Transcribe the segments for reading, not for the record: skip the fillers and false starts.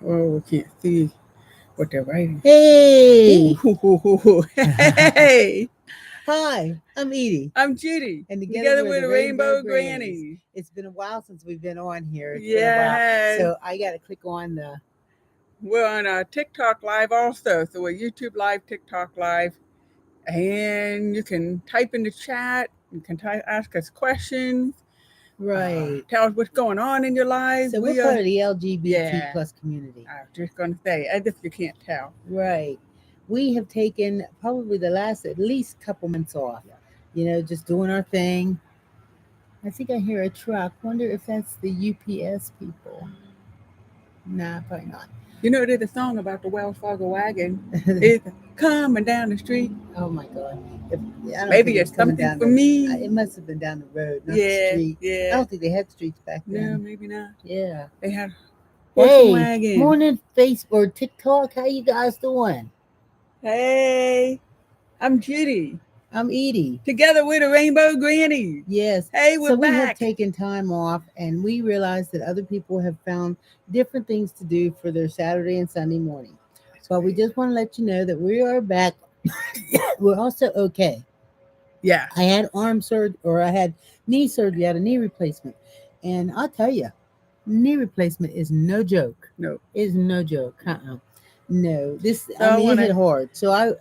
Oh, we can't see what they're writing. Hey! Hey! Hi, I'm Edie. I'm Judy. And together we're the Rainbow Grannies. It's been a while since we've been on here. It's been a Yes. while. So I got to click on the. We're on TikTok Live also. So we're YouTube Live, TikTok Live. And you can type in the chat. You can ask us questions. Right. Tell us what's going on in your lives. So we're part of the LGBT plus community. I was just going to say, as if you can't tell. Right. We have taken probably the last at least couple months off. You know, just doing our thing. I think I hear a truck. Wonder if that's the UPS people. Nah, probably not. You know, there's a song about the Wells Fargo wagon. It's coming down the street. Oh my God. Maybe it's something for me. It must have been down the road, not the street. Yeah. I don't think they had streets back then. No, maybe not. Yeah. They had Hey, wagon. morning Facebook or TikTok. How you guys doing? Hey, I'm Judy. I'm Edie. Together we're the Rainbow Grannies. Yes. Hey, we're back. We have taken time off, and we realized that other people have found different things to do for their Saturday and Sunday morning. So we just want to let you know that we are back. We're also okay. Yeah. I had I had knee surgery. I had a knee replacement. And I'll tell you, knee replacement is no joke. No. It's no joke. No, it hit hard. So I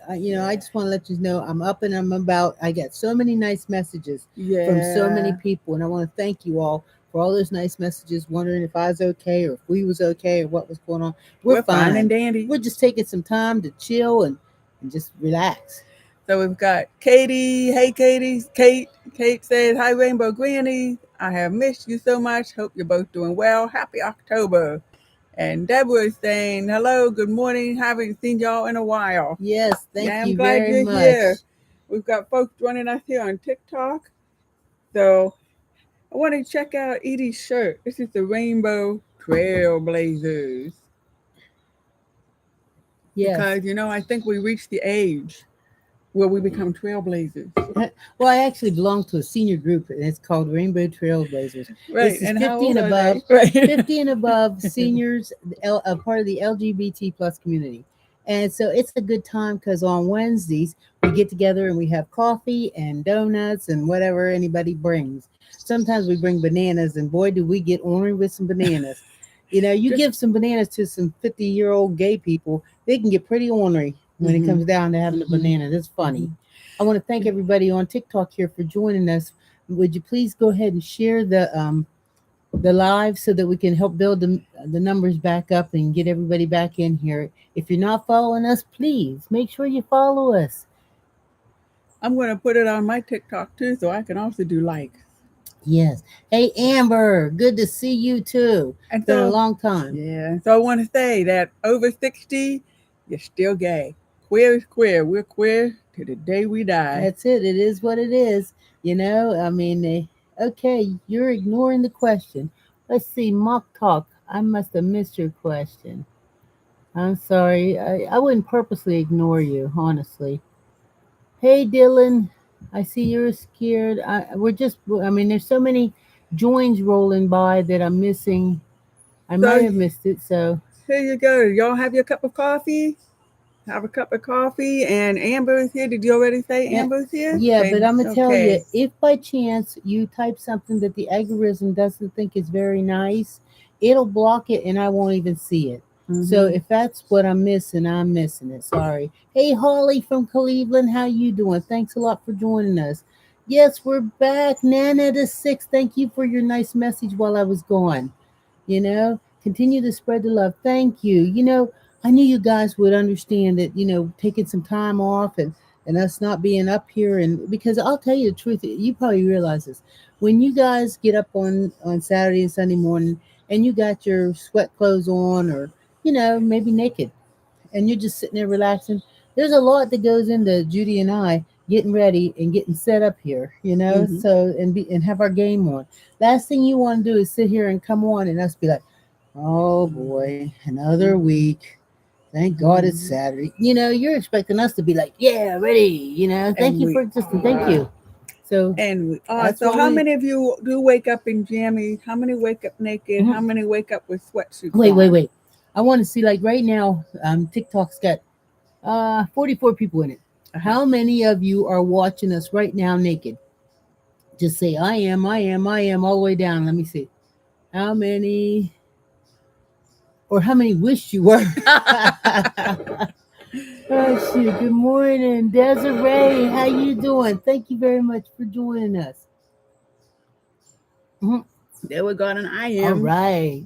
just want to let you know I'm up and I'm about. I got so many nice messages from so many people, and I want to thank you all for all those nice messages, wondering if I was okay or if we was okay or what was going on. We're fine and dandy. We're just taking some time to chill and just relax. So we've got Katie. Hey, Katie. Kate says, hi, Rainbow Granny. I have missed you so much. Hope you're both doing well. Happy October. And Deborah is saying, hello, good morning. Haven't seen y'all in a while. Yes, thank you I'm glad very you're much. Here. We've got folks joining us here on TikTok. So I want to check out Edie's shirt. This is the Rainbow Trailblazers. Yes. Because, I think we reached the age where we become trailblazers. Well, I actually belong to a senior group, and it's called Rainbow Trailblazers. Right. This is 50 and above. Right. 50 and above seniors, a part of the LGBT plus community. And so it's a good time because on Wednesdays we get together and we have coffee and donuts and whatever anybody brings. Sometimes we bring bananas, and boy, do we get ornery with some bananas. You give some bananas to some 50-year-old gay people, they can get pretty ornery when it comes down to having a banana. That's funny. I want to thank everybody on TikTok here for joining us. Would you please go ahead and share the live so that we can help build the numbers back up and get everybody back in here. If you're not following us, please make sure you follow us. I'm going to put it on my TikTok too, so I can also do likes. Yes. Hey, Amber, good to see you too. It's been a long time. Yeah. So I want to say that over 60, you're still gay. Queer is queer. We're queer to the day we die. That's it. It is what it is. Okay, you're ignoring the question. Let's see, Mock Talk. I must have missed your question. I'm sorry. I wouldn't purposely ignore you, honestly. Hey, Dylan. I see you're scared. There's so many joins rolling by that I'm missing. I might have missed it, so. Here you go. Y'all have your cup of coffee? Have a cup of coffee. And Amber is here. Did you already say Amber's here? Yeah, but I'm going to tell you, if by chance you type something that the algorithm doesn't think is very nice, it'll block it and I won't even see it. Mm-hmm. So if that's what I'm missing it. Sorry. Hey, Holly from Cleveland, how you doing? Thanks a lot for joining us. Yes, we're back. Nana the 6th. Thank you for your nice message while I was gone. Continue to spread the love. Thank you. I knew you guys would understand that, taking some time off and us not being up here. And because I'll tell you the truth, you probably realize this. When you guys get up on Saturday and Sunday morning and you got your sweat clothes on or, maybe naked and you're just sitting there relaxing, there's a lot that goes into Judy and I getting ready and getting set up here, Mm-hmm. So and have our game on. Last thing you want to do is sit here and come on and us be like, oh boy, another week. Thank God it's Saturday. You're expecting us to be like, yeah, ready. Thank you for existing. Thank you. So how many of you do wake up in jammies? How many wake up naked? Mm-hmm. How many wake up with sweatsuits? Wait. I want to see, like right now, TikTok's got 44 people in it. How many of you are watching us right now naked? Just say I am, I am, I am, all the way down. Let me see. How many, or how many wish you were? Oh shoot! Good morning, Desiree. How you doing? Thank you very much for joining us. Mhm. There we got an I All am. right.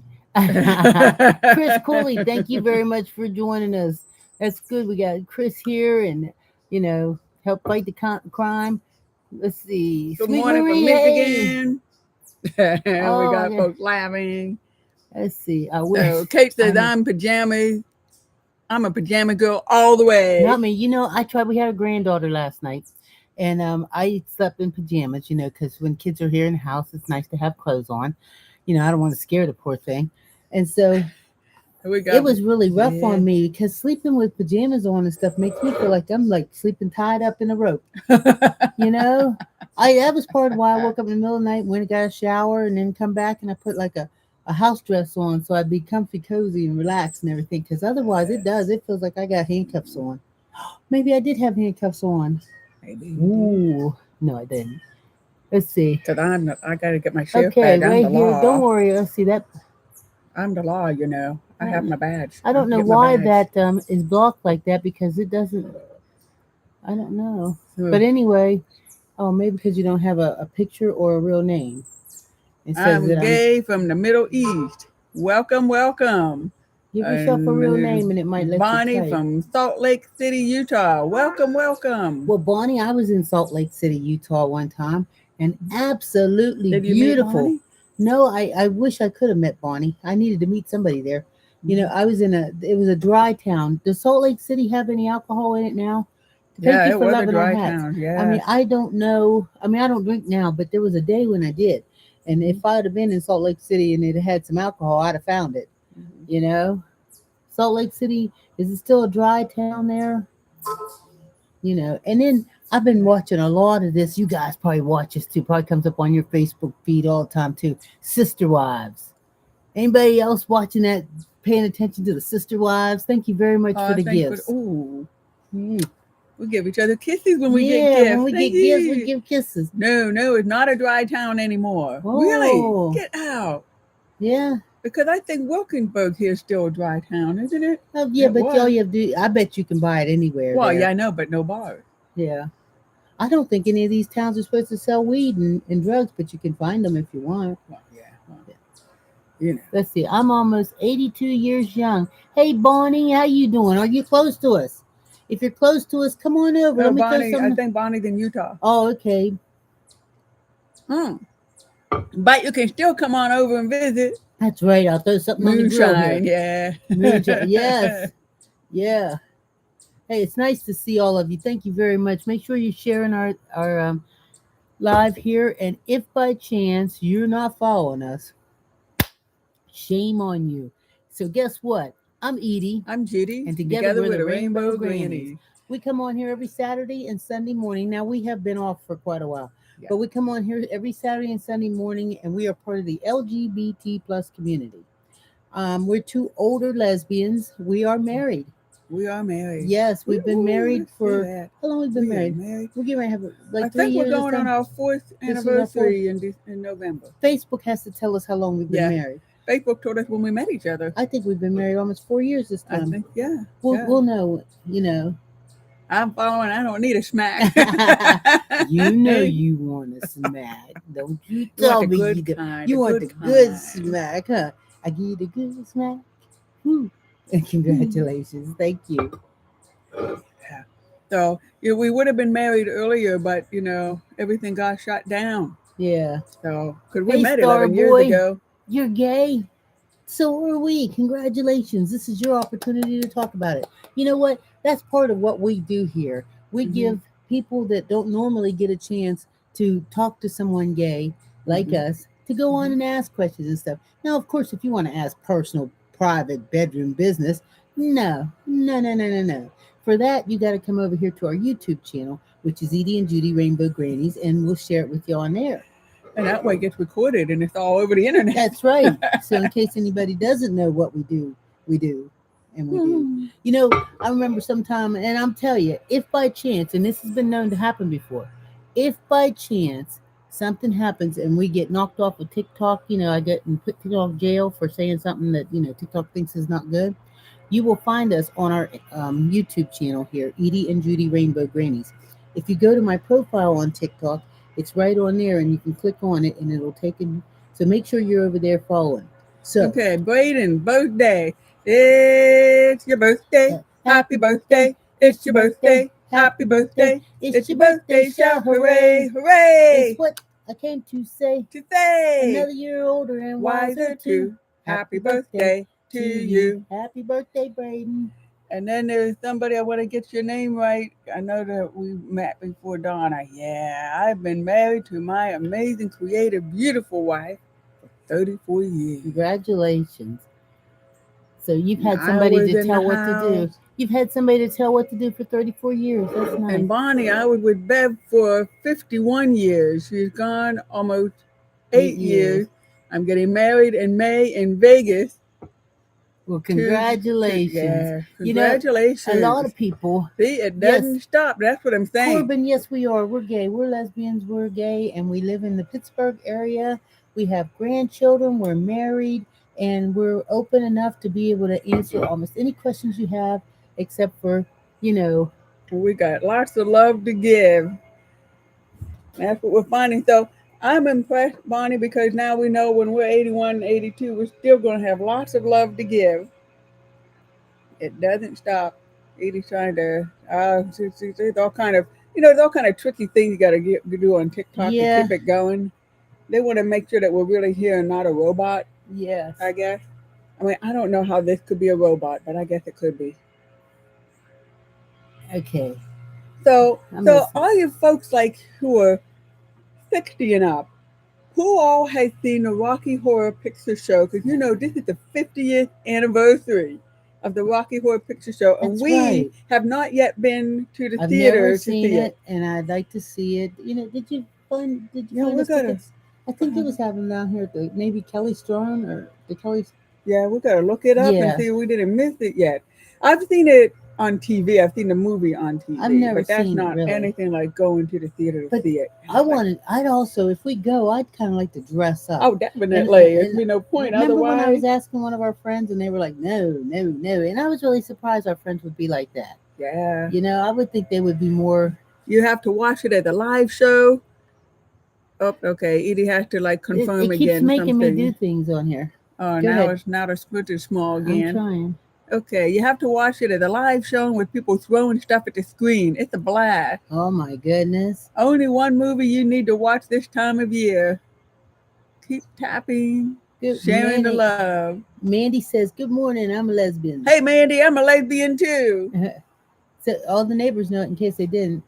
Chris Cooley, thank you very much for joining us. That's good. We got Chris here and, help fight the crime. Let's see. Good Sweet morning from Marie, hey. Michigan. We Oh, got yeah. folks laughing. Let's see. I wish. So Kate I says know. I'm pajamas. I'm a pajama girl all the Not way. me. I tried. We had a granddaughter last night, and I slept in pajamas. Because when kids are here in the house, it's nice to have clothes on. I don't want to scare the poor thing, and so We it got was really rough yeah. on me because sleeping with pajamas on and stuff makes me feel like I'm like sleeping tied up in a rope. You know, that was part of why I woke up in the middle of the night, went and got a shower, and then come back and I put like a house dress on so I'd be comfy, cozy, and relaxed and everything. Because otherwise, it feels like I got handcuffs on. Maybe I did have handcuffs on. Maybe. Ooh, no, I didn't. Let's see. Because I got to get my sheriff Okay, badge. I'm right the here. Don't law. worry. Let's see that. I'm the law, you know. I have my badge. I I don't can know get my why badge. that is blocked like that because it doesn't. I don't know. So But anyway, oh, maybe because you don't have a picture or a real name. It says I'm that I'm. gay from the Middle East. Welcome, welcome. Give yourself a real And name and it might let you Bonnie type. from Salt Lake City, Utah. Welcome, welcome. Well, Bonnie, I was in Salt Lake City, Utah one time, and absolutely Did you meet beautiful. Bonnie? No, I wish I could have met Bonnie. I needed to meet somebody there. Mm-hmm. I was it was a dry town. Does Salt Lake City have any alcohol in it now? Thank Yeah, you it for was a loving our dry hats. town. I Yeah. mean, I don't know. I mean, I don't drink now, but there was a day when I did. And if I'd have been in Salt Lake City and it had some alcohol, I'd have found it. Mm-hmm. You know? Salt Lake City, is it still a dry town there? And then I've been watching a lot of this. You guys probably watch this too. Probably comes up on your Facebook feed all the time too. Sister Wives. Anybody else watching that? Paying attention to the Sister Wives? Thank you very much for the Thanks for gifts. we give each other kisses when we get Yeah, when gifts. we Thank get gifts, we you. give kisses. No, it's not a dry town anymore. Really? Oh, Get out. yeah. Because I think Wilkinsburg here is still a dry town, isn't it? Oh, yeah, It but all was. you have to do, I bet you can buy it anywhere Well, there. yeah, I know, but no bars. Yeah. I don't think any of these towns are supposed to sell weed and drugs, but you can find them if you want. Well, yeah. Well, you know. Let's see. I'm almost 82 years young. Hey, Bonnie, how you doing? Are you close to us? If you're close to us, come on over. No, Let me throw Bonnie, I some. think Bonnie's in Utah. Oh, okay. But you can still come on over and visit. That's right. I'll throw something on the grill Moonshine, here. yeah. Moonshine. Yes. Yeah. Hey, it's nice to see all of you. Thank you very much. Make sure you're sharing our live here. And if by chance you're not following us, shame on you. So guess what? I'm Edie. I'm Judy, And together together we're with the the Rainbow Rainbow Grannies. Grannies. We come on here every Saturday and Sunday morning. Now we have been off for quite a while, Yeah. but we come on here every Saturday and Sunday morning, and we are part of the LGBT plus community. We're two older lesbians. We are married. We are married. Yes, we've been married let's for see that. how long? We've been married. We're getting ready to have like I 3 think years. we're going on our 4th This is our fourth. anniversary in November. Facebook has to tell us how long we've been Yeah. married. Facebook told us when we met each other. I think we've been married almost 4 years this I time. think, yeah. We'll know. You know. I'm following. I don't need a smack. You know you want a smack. Don't you tell me you do. You want the good smack, huh? I give you the good smack. And congratulations. Thank you. Yeah. So we would have been married earlier, but everything got shut down. Yeah. So because we Hey, met Star 11 Boy, years ago. You're gay. So are we. Congratulations. This is your opportunity to talk about it. You know what? That's part of what we do here. We give people that don't normally get a chance to talk to someone gay like us to go on and ask questions and stuff. Now, of course, if you want to ask personal, private bedroom business, no. For that, you got to come over here to our YouTube channel, which is Edie and Judy Rainbow Grannies, and we'll share it with you on there. And that way it gets recorded and it's all over the internet. That's right. So in case anybody doesn't know what we do We do. And we do. You know, I remember sometime, and I'm telling you, if by chance, and this has been known to happen before, if by chance something happens and we get knocked off of TikTok, you know, I get and put TikTok jail for saying something that, you know, TikTok thinks is not good, you will find us on our YouTube channel here, Edie and Judy Rainbow Grannies. If you go to my profile on TikTok, it's right on there, and you can click on it, and it'll take you. So make sure you're over there following. So, okay, Braden, birthday. It's your birthday. Happy birthday. It's your birthday. Happy birthday. It's your birthday. Shout hooray, hooray. It's what I came to say. To say Another year older and wiser too. Happy birthday to you. Happy birthday, Braden. And then there's somebody, I want to get your name right. I know that we met before Donna. Yeah, I've been married to my amazing, creative, beautiful wife for 34 years. Congratulations. So you've had somebody to tell what to do. You've had somebody to tell what to do for 34 years. That's nice. And Bonnie, I was with Bev for 51 years. She's gone almost 8 years. I'm getting married in May in Vegas. Well, congratulations. Yeah, congratulations. You know, a lot of people. See, it doesn't stop. That's what I'm saying. Corbin, yes, we are. We're gay. We're lesbians. We're gay. And we live in the Pittsburgh area. We have grandchildren. We're married. And we're open enough to be able to answer almost any questions you have, except for, you know. We got lots of love to give. That's what we're finding. So I'm impressed, Bonnie, because now we know when we're 81, 82, we're still going to have lots of love to give. It doesn't stop. Edie's trying to, there's all kind of, you know, there's all kind of tricky things you got to do on TikTok to keep it going. They want to make sure that we're really here and not a robot. Yes. I guess. I mean, I don't know how this could be a robot, but I guess it could be. Okay. So all you folks like who are 60 and up, who all has seen the Rocky Horror Picture Show? Because you know this is the 50th anniversary of the Rocky Horror Picture Show, and we have not yet been to the theater to see it. And I'd like to see it. You know, did you find us tickets? I think it was happening down here at the maybe Kelly Strong or the Kelly's. Yeah, we gotta look it up and see if we didn't miss it yet. I've seen it on TV. I've seen the movie on TV. I've never but that's seen not really. Anything like going to the theater to see it. I'd also, if we go, I'd kind of like to dress up. Oh, definitely. There'd be no point remember otherwise. When I was asking one of our friends and they were like, no. And I was really surprised our friends would be like that. Yeah. You know, I would think they would be more. You have to watch it at the live show. Oh, okay. Edie has to like confirm again. It keeps making me do things on here. Oh, now it's not a splinter small again. I'm trying. Okay, you have to watch it at a live show with people throwing stuff at the screen. It's a blast. Oh my goodness. Only one movie you need to watch this time of year. Keep tapping, sharing the love. Mandy says, good morning, I'm a lesbian. Hey Mandy, I'm a lesbian too. So all the neighbors know it in case they didn't.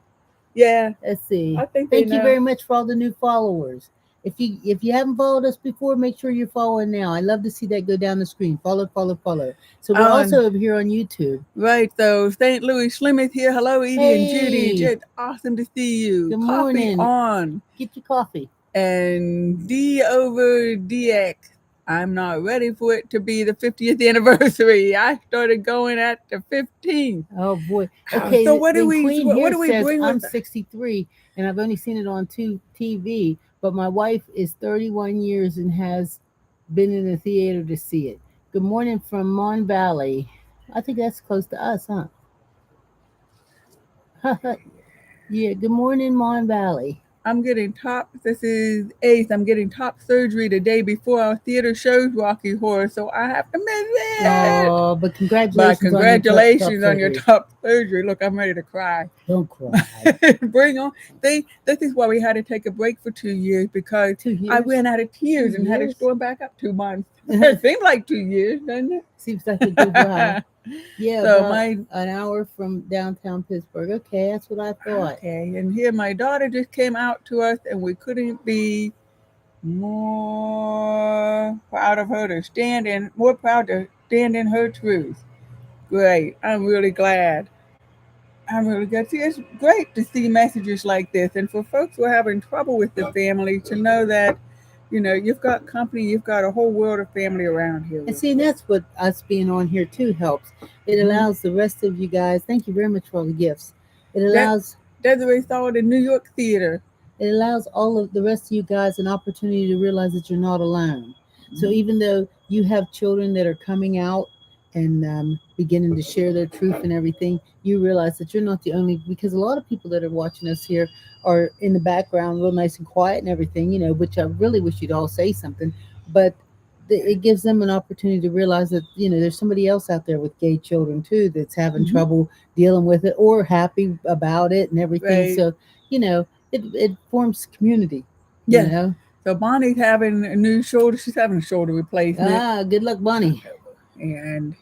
Yeah. Let's see. I think Thank you very much for all the new followers. If you haven't followed us before, make sure you're following now. I love to see that go down the screen. Follow. So we're also over here on YouTube. Right. So St. Louis Slim is here. Hello, Edie and Judy. Just awesome to see you. Good morning. Coffee on. Get your coffee. And D over DX. I'm not ready for it to be the 50th anniversary. I started going at the 15th. Oh boy. Okay. So what do we bring? I'm 63 and I've only seen it on TV. But my wife is 31 years and has been in the theater to see it. Good morning from Mon Valley. I think that's close to us, huh? Yeah, good morning, Mon Valley. This is Ace. I'm getting top surgery the day before our theater shows Rocky Horror, so I have to miss it. Oh, but congratulations on your top surgery. Look, I'm ready to cry. Don't cry. Bring on. This is why we had to take a break for 2 years because I ran out of tears and had to store back up 2 months. It seems like 2 years, doesn't it? Seems like a good while. Yeah, so an hour from downtown Pittsburgh. Okay, that's what I thought. Okay, and here my daughter just came out to us, and we couldn't be more proud of her to stand in her truth. Great. I'm really glad. See, it's great to see messages like this, and for folks who are having trouble with the family to know that you've got company, you've got a whole world of family around here And with see, you. that's what us being on here too helps. It Hmm. allows the rest of you guys. Thank you very much for all the gifts. It That allows Desiree saw it in New York theater. it allows all of the rest of you guys an opportunity to realize that you're not alone. So Hmm. even though you have children that are coming out and beginning to share their truth and everything, you realize that you're not the only. Because a lot of people that are watching us here are in the background, real nice and quiet and everything, which I really wish you'd all say something, but. It gives them an opportunity to realize that there's somebody else out there with gay children too that's having Hmm. trouble dealing with it or happy about it and everything. Right. So you know it forms community, you Yes. know. So Bonnie's having a new shoulder. She's having a shoulder replacement Good luck, in Bunny. October. And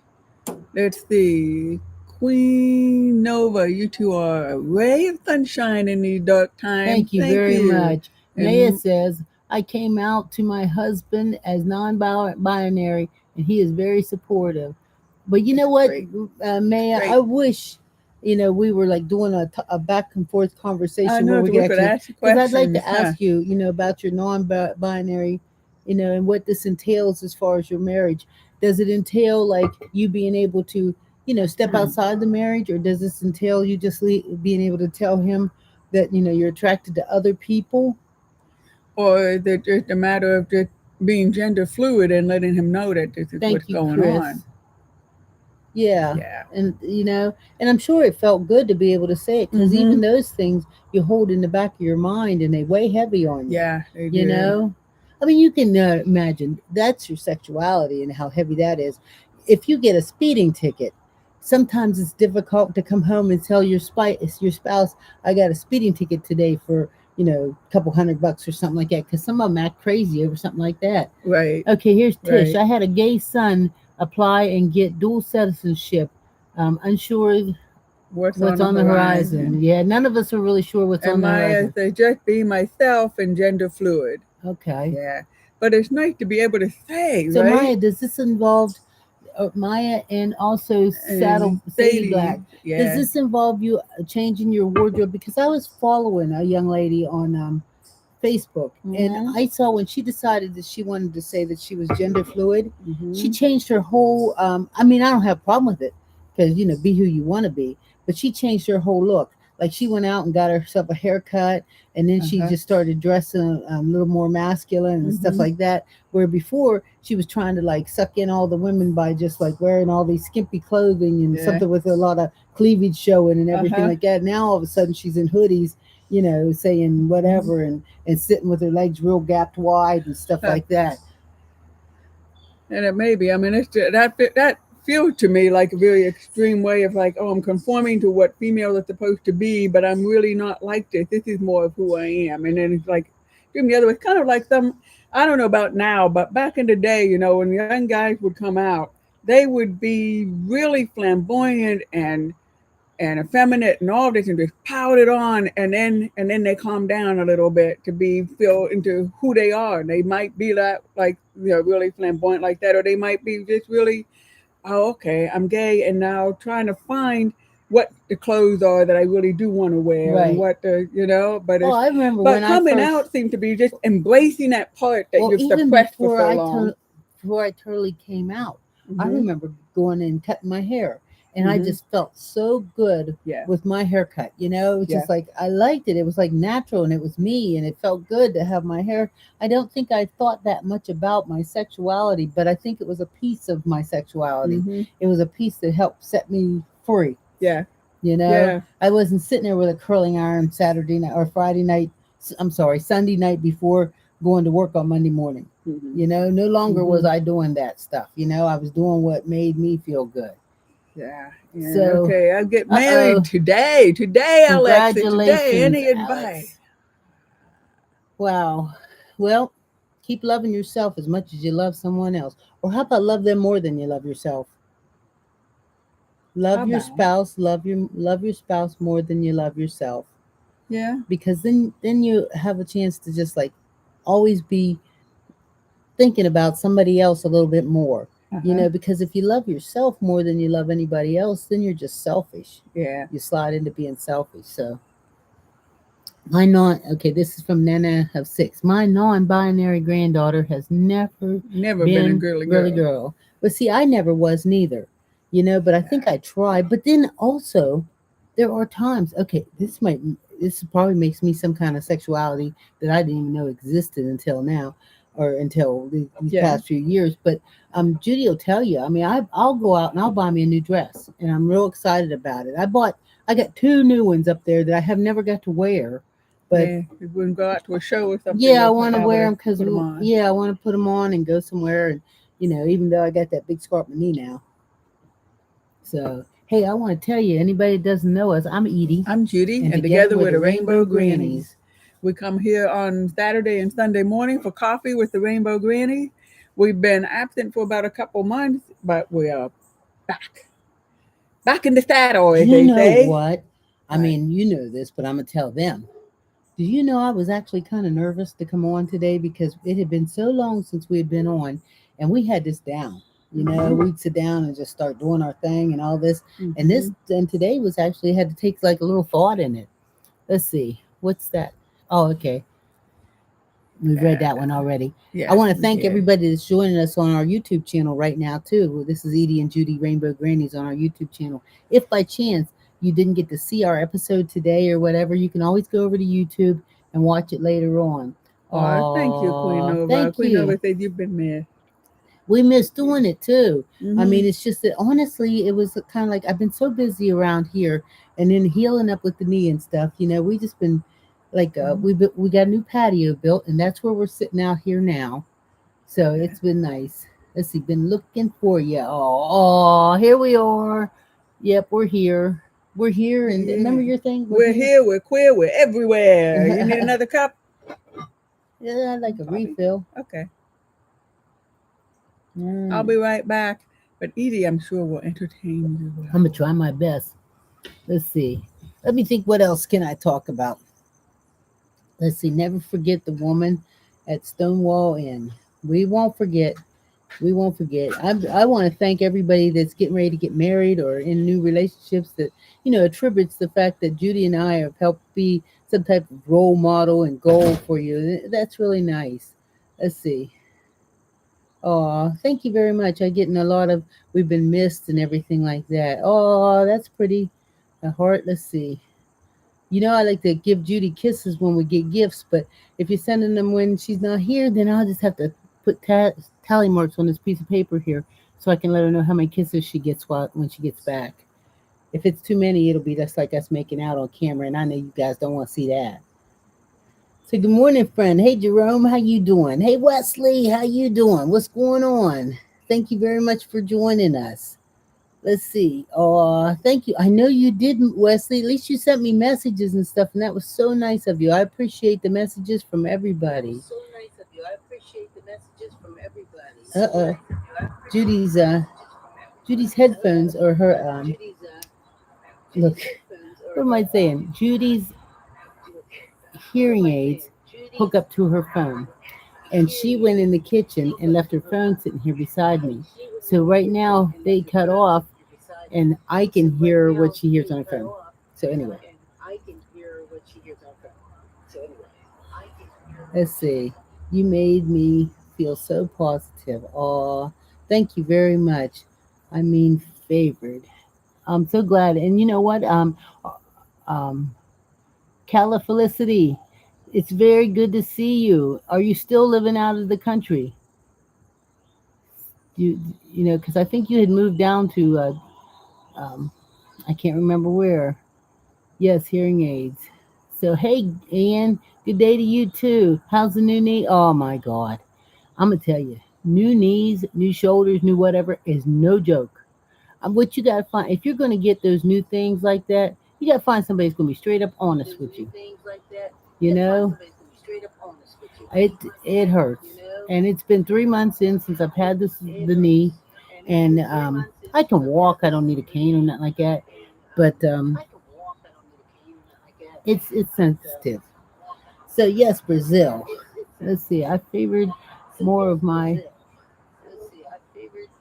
let's see. Queen Nova, you two are a ray of sunshine in these dark times. Thank you Thank very you. much. Maya And says, I came out to my husband as non binary and he is very supportive. But you it's know what, great. It's Maya, I great. wish, we were like doing a back and forth I conversation where know we so could we could actually, ask you because I'd like questions, to huh? ask you, about your non binary, and what this entails as far as your marriage. Does it entail like you being able to, step outside the marriage, or does this entail you just being able to tell him that you're attracted to other people? Or is it just a matter of just being gender fluid and letting him know that this is Thank what's you, going Chris. on? Yeah. Yeah. And and I'm sure it felt good to be able to say it, because Mm-hmm. even those things you hold in the back of your mind and they weigh heavy on you. Yeah, they you do. know I mean, you can imagine that's your sexuality and how heavy that is. If you get a speeding ticket, sometimes it's difficult to come home and tell your spouse, I got a speeding ticket today for a couple $100 or something like that, because some of them act crazy over something like that. Right, Okay, here's Tish. right. I had a gay son apply and get dual citizenship. Unsure What's on what's the on the horizon? horizon. Yeah, none of us are really sure what's And on the Maya horizon. says, just be myself and gender fluid. Okay. Yeah. But it's nice to be able to say, So right? Maya, does this involve Maya and also And Sadie Black? Does yeah. this involve you changing your wardrobe? Because I was following a young lady on Facebook, and Mm-hmm. I saw when she decided that she wanted to say that she was gender fluid, she Mm-hmm. changed her whole. I mean, I don't have a problem with it, because be who you want to be, but she changed her whole look. Like, she went out and got herself a haircut, and then she Uh-huh. just started dressing a little more masculine and stuff Mm-hmm. like that. Where before she was trying to like suck in all the women by just like wearing all these skimpy clothing and Yeah. something with a lot of cleavage showing and everything Uh-huh. like that. Now all of a sudden she's in hoodies, saying Mm-hmm. whatever, and sitting with her legs real gapped wide and stuff like that. And it may be. I mean, that feels to me like a very extreme way of like, oh, I'm conforming to what females are supposed to be, but I'm really not like this. This is more of who I am. And then it's like, the other way. It's kind of like I don't know about now, but back in the day, when young guys would come out, they would be really flamboyant and effeminate and all this and just piled it on, and then they calm down a little bit to be feel into who they are. And they might be like really flamboyant like that, or they might be just really, oh, okay, I'm gay, and now trying to find what the clothes are that I really do want to wear, and Right. what but Oh, it's I remember but when I coming first. out seems to be just embracing that part that Well, you've even suppressed for so long. before I totally came out, I Mhm. remember going and cutting my hair, and I Mhm. just felt so good Yeah. with my haircut. It was Yeah. just like I liked it. It was like natural, and it was me, and it felt good to have my hair. I don't think I thought that much about my sexuality, but I think it was a piece of my sexuality. Mhm. It was a piece that helped set me free. Yeah. You know, Yeah. I wasn't sitting there with a curling iron Saturday night or Friday night. I'm sorry, Sunday night before going to work on Monday morning. Mhm. No longer was Mhm. I doing that stuff. I was doing what made me feel good. Yeah, yeah. So, Okay, I'll get married oh, today. Today, Alexa. Today. congratulations, Any advice? Alex. Wow. Well, keep loving yourself as much as you love someone else. Or how about love them more than you love yourself? How Love your about? spouse, love your spouse more than you love yourself. Yeah. Because then you have a chance to just like always be thinking about somebody else a little bit more. Uh huh. Because if you love yourself more than you love anybody else, then you're just selfish. Yeah. You slide into being selfish. So My non okay, this is from Nana of Six. My non-binary granddaughter has never Never been a been girly girly girl. girl. But see, I never was neither. But I think I tried. But then also, there are times. Okay, this probably makes me some kind of sexuality that I didn't even know existed until now, or until these Yeah. past few years. But Judy will tell you. I mean, I'll go out and I'll buy me a new dress, and I'm real excited about it. I got two new ones up there that I have never got to wear, but Yeah. If we can go out to a show or something, yeah, I we'll want to be able wear to them because put them on. yeah, I want to put them on and go somewhere. And even though I got that big scar on my knee now, so hey, I want to tell you, anybody that doesn't know us, I'm Edie, I'm Judy, and and together together we're with the the Rainbow Rainbow Grannies. Grannies. We come here on Saturday and Sunday morning for coffee with the Rainbow Granny. We've been absent for about a couple months, but we are back. Back in the saddle, as You they know say. what? I Right. mean, you know this, but I'm gonna tell them. Do you know I was actually kind of nervous to come on today because it had been so long since we had been on, and we had this down. Mm-hmm. We'd sit down and just start doing our thing and all this. And Mm-hmm. and today was actually had to take like a little thought in it. Let's see, what's that? Oh, okay, we've read that one already. I Yes, want to we thank did. everybody that's joining us on our YouTube channel right now too. This is Edie and Judy Rainbow Grannies on our YouTube channel. If by chance you didn't get to see our episode today or whatever, you can always go over to YouTube and watch it later on. Oh, thank you, Queen Oh, Nova. thank Queen you. Nova said you've been there. We miss doing it too. I Mm-hmm. mean, it's just that honestly, it was kind of like I've been so busy around here, and then healing up with the knee and stuff. We just been like we got a new patio built, and that's where we're sitting out here now. So Okay. it's been nice. Let's see, been looking for you. Oh, here we are. Yep, we're here. We're here, and Yeah. remember your thing. We're We're here. here, we're queer, we're everywhere. You need another cup? Yeah, I'd like a Coffee? refill. Okay. I'll Mm. be right back. But Edie, I'm sure, will entertain you I'm gonna well. try my best. Let's see. Let me think. What else can I talk about? Let's see. Never forget the woman at Stonewall Inn. We won't forget. We won't forget. I want to thank everybody that's getting ready to get married or in new relationships that attributes the fact that Judy and I have helped be some type of role model and goal for you. That's really nice. Let's see. Oh, thank you very much. I getting a lot of we've been missed and everything like that. Oh, that's pretty. A heart. Let's see. I like to give Judy kisses when we get gifts, but if you're sending them when she's not here, then I'll just have to put tally marks on this piece of paper here so I can let her know how many kisses she gets when she gets back. If it's too many, it'll be just like us making out on camera, and I know you guys don't want to see that. So good morning, friend. Hey, Jerome, how you doing? Hey, Wesley, how you doing? What's going on? Thank you very much for joining us. Let's see. Oh, thank you. I know you did, Wesley. At least you sent me messages and stuff, and that was so nice of you. I appreciate the messages from everybody. Uh oh. Judy's Judy's headphones or her look. What am I saying? Judy's hearing aids hook up to her phone, and she went in the kitchen and left her phone sitting here beside me. So right now they cut off, and I can hear what she hears on her phone. So anyway, let's see. You made me feel so positive. Aw, thank you very much. I mean, favored. I'm so glad. And you know what? Um, Calla Felicity, it's very good to see you. Are you still living out of the country? You, because I think you had moved down to, um, I can't remember where. Yes, hearing aids. So, hey, Ian, good day to you too. How's the new knee? Oh my God. I'm gonna tell you, new knees, new shoulders, new whatever is no joke. What you gotta find if you're gonna get those new things like that, you gotta find somebody who's gonna be straight up honest with you. You know, it it hurts, and it's been 3 months since I've had the knee, and I can walk. I don't need a cane or nothing like that, but it's sensitive. So yes, Brazil. Let's see. I favored more of my.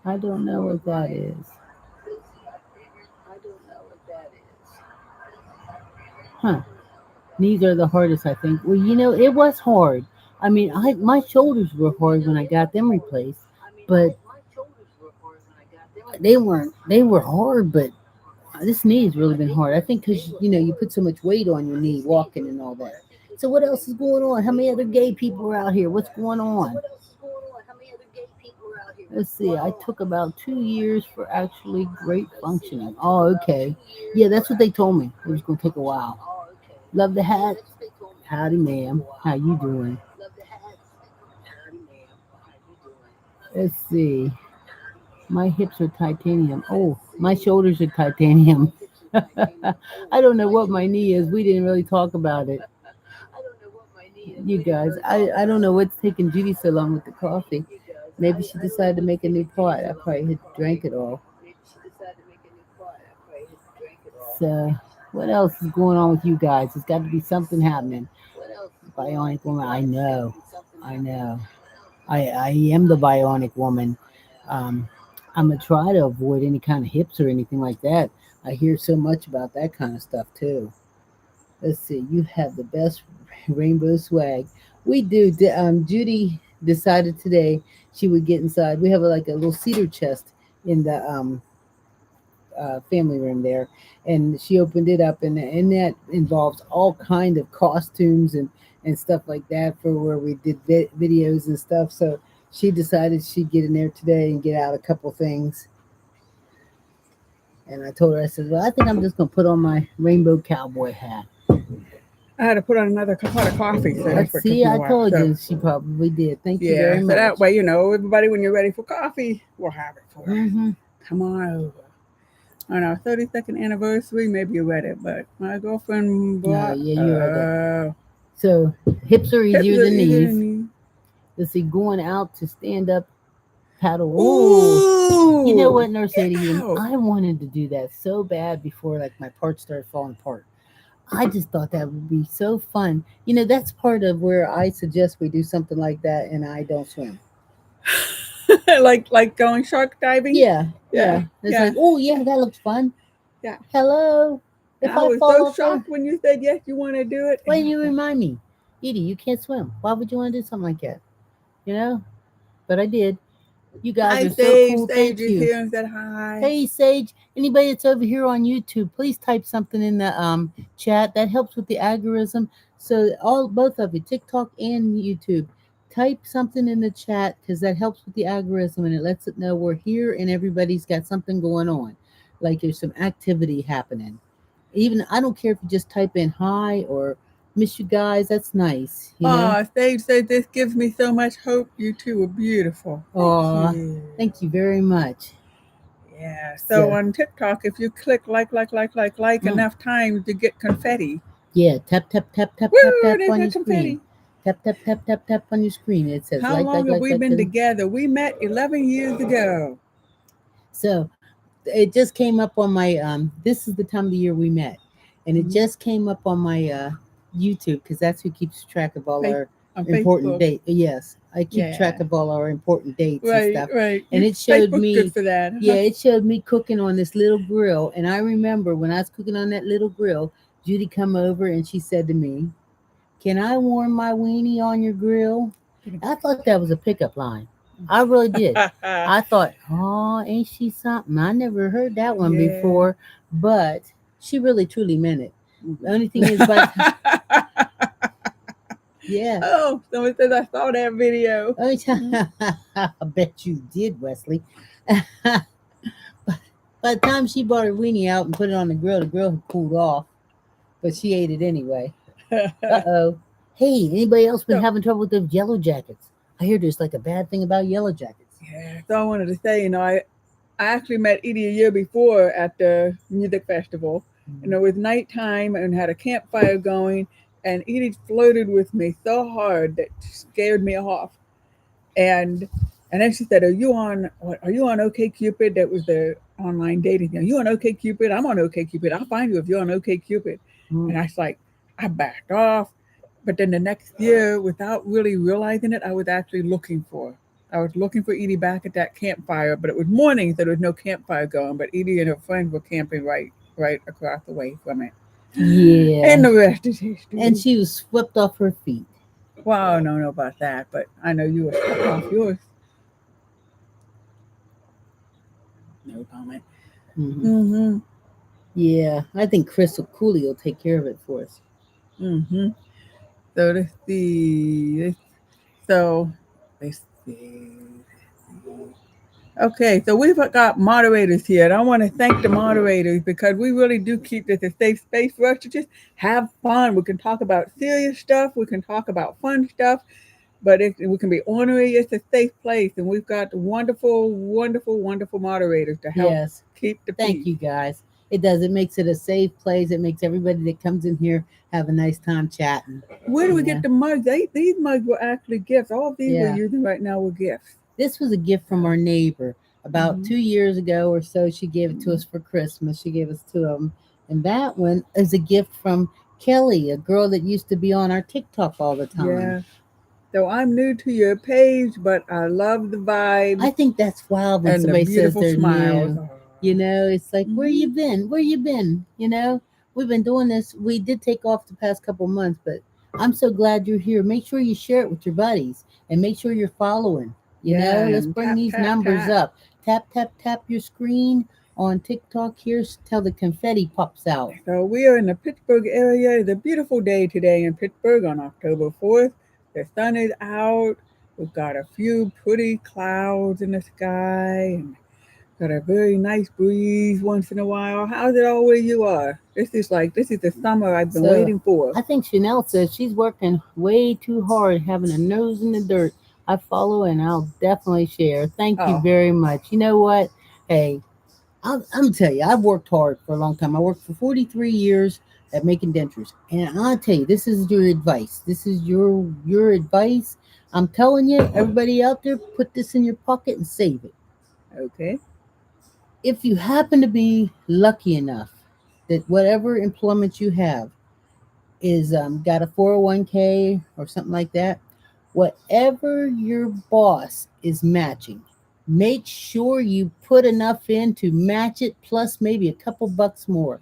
I don't know what that is. Huh. Knees are the hardest, I think. Well, it was hard. I mean, my shoulders were hard when I got them replaced, but they were hard. But this knee has really been hard. I think because you put so much weight on your knee walking and all that. So what else is going on? How many other gay people are out here? What's going on? Let's see. I took about 2 years for actually great functioning. Oh, okay. Yeah, that's what they told me. It was going to take a while. Love the hat. Howdy, ma'am. How you doing? Let's see. My hips are titanium. Oh, my shoulders are titanium. I don't know what my knee is. We didn't really talk about it. You guys, I don't know what's taking Judy so long with the coffee. Maybe she decided to make a new pot. I probably had drank it all. So, what else is going on with you guys? There's got to be something happening. Bionic woman. I know. I know. I am the bionic woman. Um, I'm gonna try to avoid any kind of hips or anything like that. I hear so much about that kind of stuff too. Let's see. You have the best rainbow swag. We do. Judy decided today she would get inside. We have like a little cedar chest in the family room there, and she opened it up, and that involves all kind of costumes and stuff like that for where we did videos and stuff. So she decided she'd get in there today and get out a couple things. And I told her, I said, well, I think I'm just gonna put on my rainbow cowboy hat. I had to put on another pot of coffee, so that's Let's what took see, me a I while. told So, you she probably did. Thank you yeah, very so much. that way, everybody, when you're ready for coffee, we'll have it for you. Hmm. Come on over. On our 32nd anniversary, maybe you're ready, but my girlfriend No, brought yeah, you're right. So hips are hips easier are than easier knees. than me. Let's see, going out to stand up paddle. Ooh, you know Ooh, what, Nurse get Sadie? out. I wanted to do that so bad before like my parts started falling apart. I just thought that would be so fun. That's part of where I suggest we do something like that, and I don't swim. like going shark diving. Yeah, Yeah, yeah. It's yeah, like, oh yeah, that looks fun. yeah. Hello. And If I I was fall so off there, shocked when you said yes, you want to do it. why And didn't I you thought, remind me? Edie, you can't swim. Why would you want to do something like that? You know? But I did. You guys hi, are so Sage. cool. Sage Thank is you. here and said hi. Hey Sage, anybody that's over here on YouTube, please type something in the chat. That helps with the algorithm. So all both of you, TikTok and YouTube, type something in the chat because that helps with the algorithm and it lets it know we're here and everybody's got something going on. Like there's some activity happening. Even I don't care if you just type in hi or miss you guys. That's nice. Oh, Sage said this gives me so much hope. You two are beautiful. Thank Aw, you. thank you very much. Yeah. So So, on TikTok, if you click like mm, enough times, you get confetti. yeah, tap tap tap tap tap Woo! tap There's on my your screen. confetti. Tap tap tap tap tap on your screen. It says How long have we like. been together? We met 11 years ago. So it just came up on my this is the time of the year we met. And it Mhm. just came up on my YouTube because that's who keeps track of all Face our on important Facebook. date. Yes, I keep Yeah. track of all our important dates and Right, stuff. right. And You it showed Facebook's good me, for that, yeah, huh? it showed me cooking on this little grill. And I remember when I was cooking on that little grill, Judy come over and she said to me, "Can I warm my weenie on your grill?" I thought that was a pickup line. I really did. I thought, oh, ain't she something? I never heard that one Yeah. before, but she really truly meant it. The only thing is, by the time, yeah, Oh, someone says I saw that video. only time, I bet you did, Wesley. By the time she brought her weenie out and put it on the grill had cooled off, but she ate it anyway. Uh-oh. Hey, anybody else been So, having trouble with those yellow jackets? I hear there's like a bad thing about yellow jackets. yeah, so I wanted to say, I actually met Edie a year before at the music festival. And it was nighttime and had a campfire going. And Edie flirted with me so hard that scared me off. And and then she said, Are you on OK Cupid?" That was the online dating thing. "Are you on OK Cupid? I'm on OK Cupid. I'll find you if you're on OK Cupid." Mm. And I was like, I backed off. But then the next year, without really realizing it, I was actually looking for. I was looking for Edie back at that campfire, but it was morning, so there was no campfire going. But Edie and her friends were camping right across the way from it. Yeah. And the rest is And history. she was swept off her feet. Well, I don't know about that, but I know you were stuck off yours. No comment. Hmm. Mm-hmm. Yeah, I think Crystal Cooley will take care of it for us. Mm-hmm. So let's see. So let's see. Okay, so we've got moderators here, and I want to thank the moderators because we really do keep this a safe space for us to just have fun. We can talk about serious stuff, we can talk about fun stuff, but we can be ornery. It's a safe place, and we've got wonderful, wonderful, wonderful moderators to help Yes. keep the Thank peace. you guys. It does. It makes it a safe place. It makes everybody that comes in here have a nice time chatting. Where do we You get know? the mugs? These mugs were actually gifts. All of these we're Yeah. using right now were gifts. This was a gift from our neighbor. About Mm-hmm. 2 years ago or so, she gave it to us for Christmas. She gave us two of them. And that one is a gift from Kelly, a girl that used to be on our TikTok all the time. Yeah. So I'm new to your page, but I love the I vibes think that's wild when and the somebody says beautiful they're smiles. new. It's like, where Mm-hmm. you been? Where you been? We've been doing this. We did take off the past couple months, but I'm so glad you're here. Make sure you share it with your buddies and make sure you're following. Yeah, Let's and bring tap, these tap, numbers tap. up. Tap, tap, tap your screen on TikTok here till the confetti pops out. So we are in the Pittsburgh area. It's a beautiful day today in Pittsburgh on October 4th. The sun is out. We've got a few pretty clouds in the sky and got a very nice breeze once in a while. How's it all where you are? This is the summer I've been So waiting for. I think Chanel says she's working way too hard, having a nose in the dirt. I follow and I'll definitely share. Thank you Oh, very much. You know what? Hey, I'm tell you, I've worked hard for a long time. I worked for 43 years at making dentures, and I'll tell you, this is your advice. This is your advice. I'm telling you, everybody out there, put this in your pocket and save it. okay. If you happen to be lucky enough that whatever employment you have is got a 401k or something like that, whatever your boss is matching, make sure you put enough in to match it plus maybe a couple bucks more.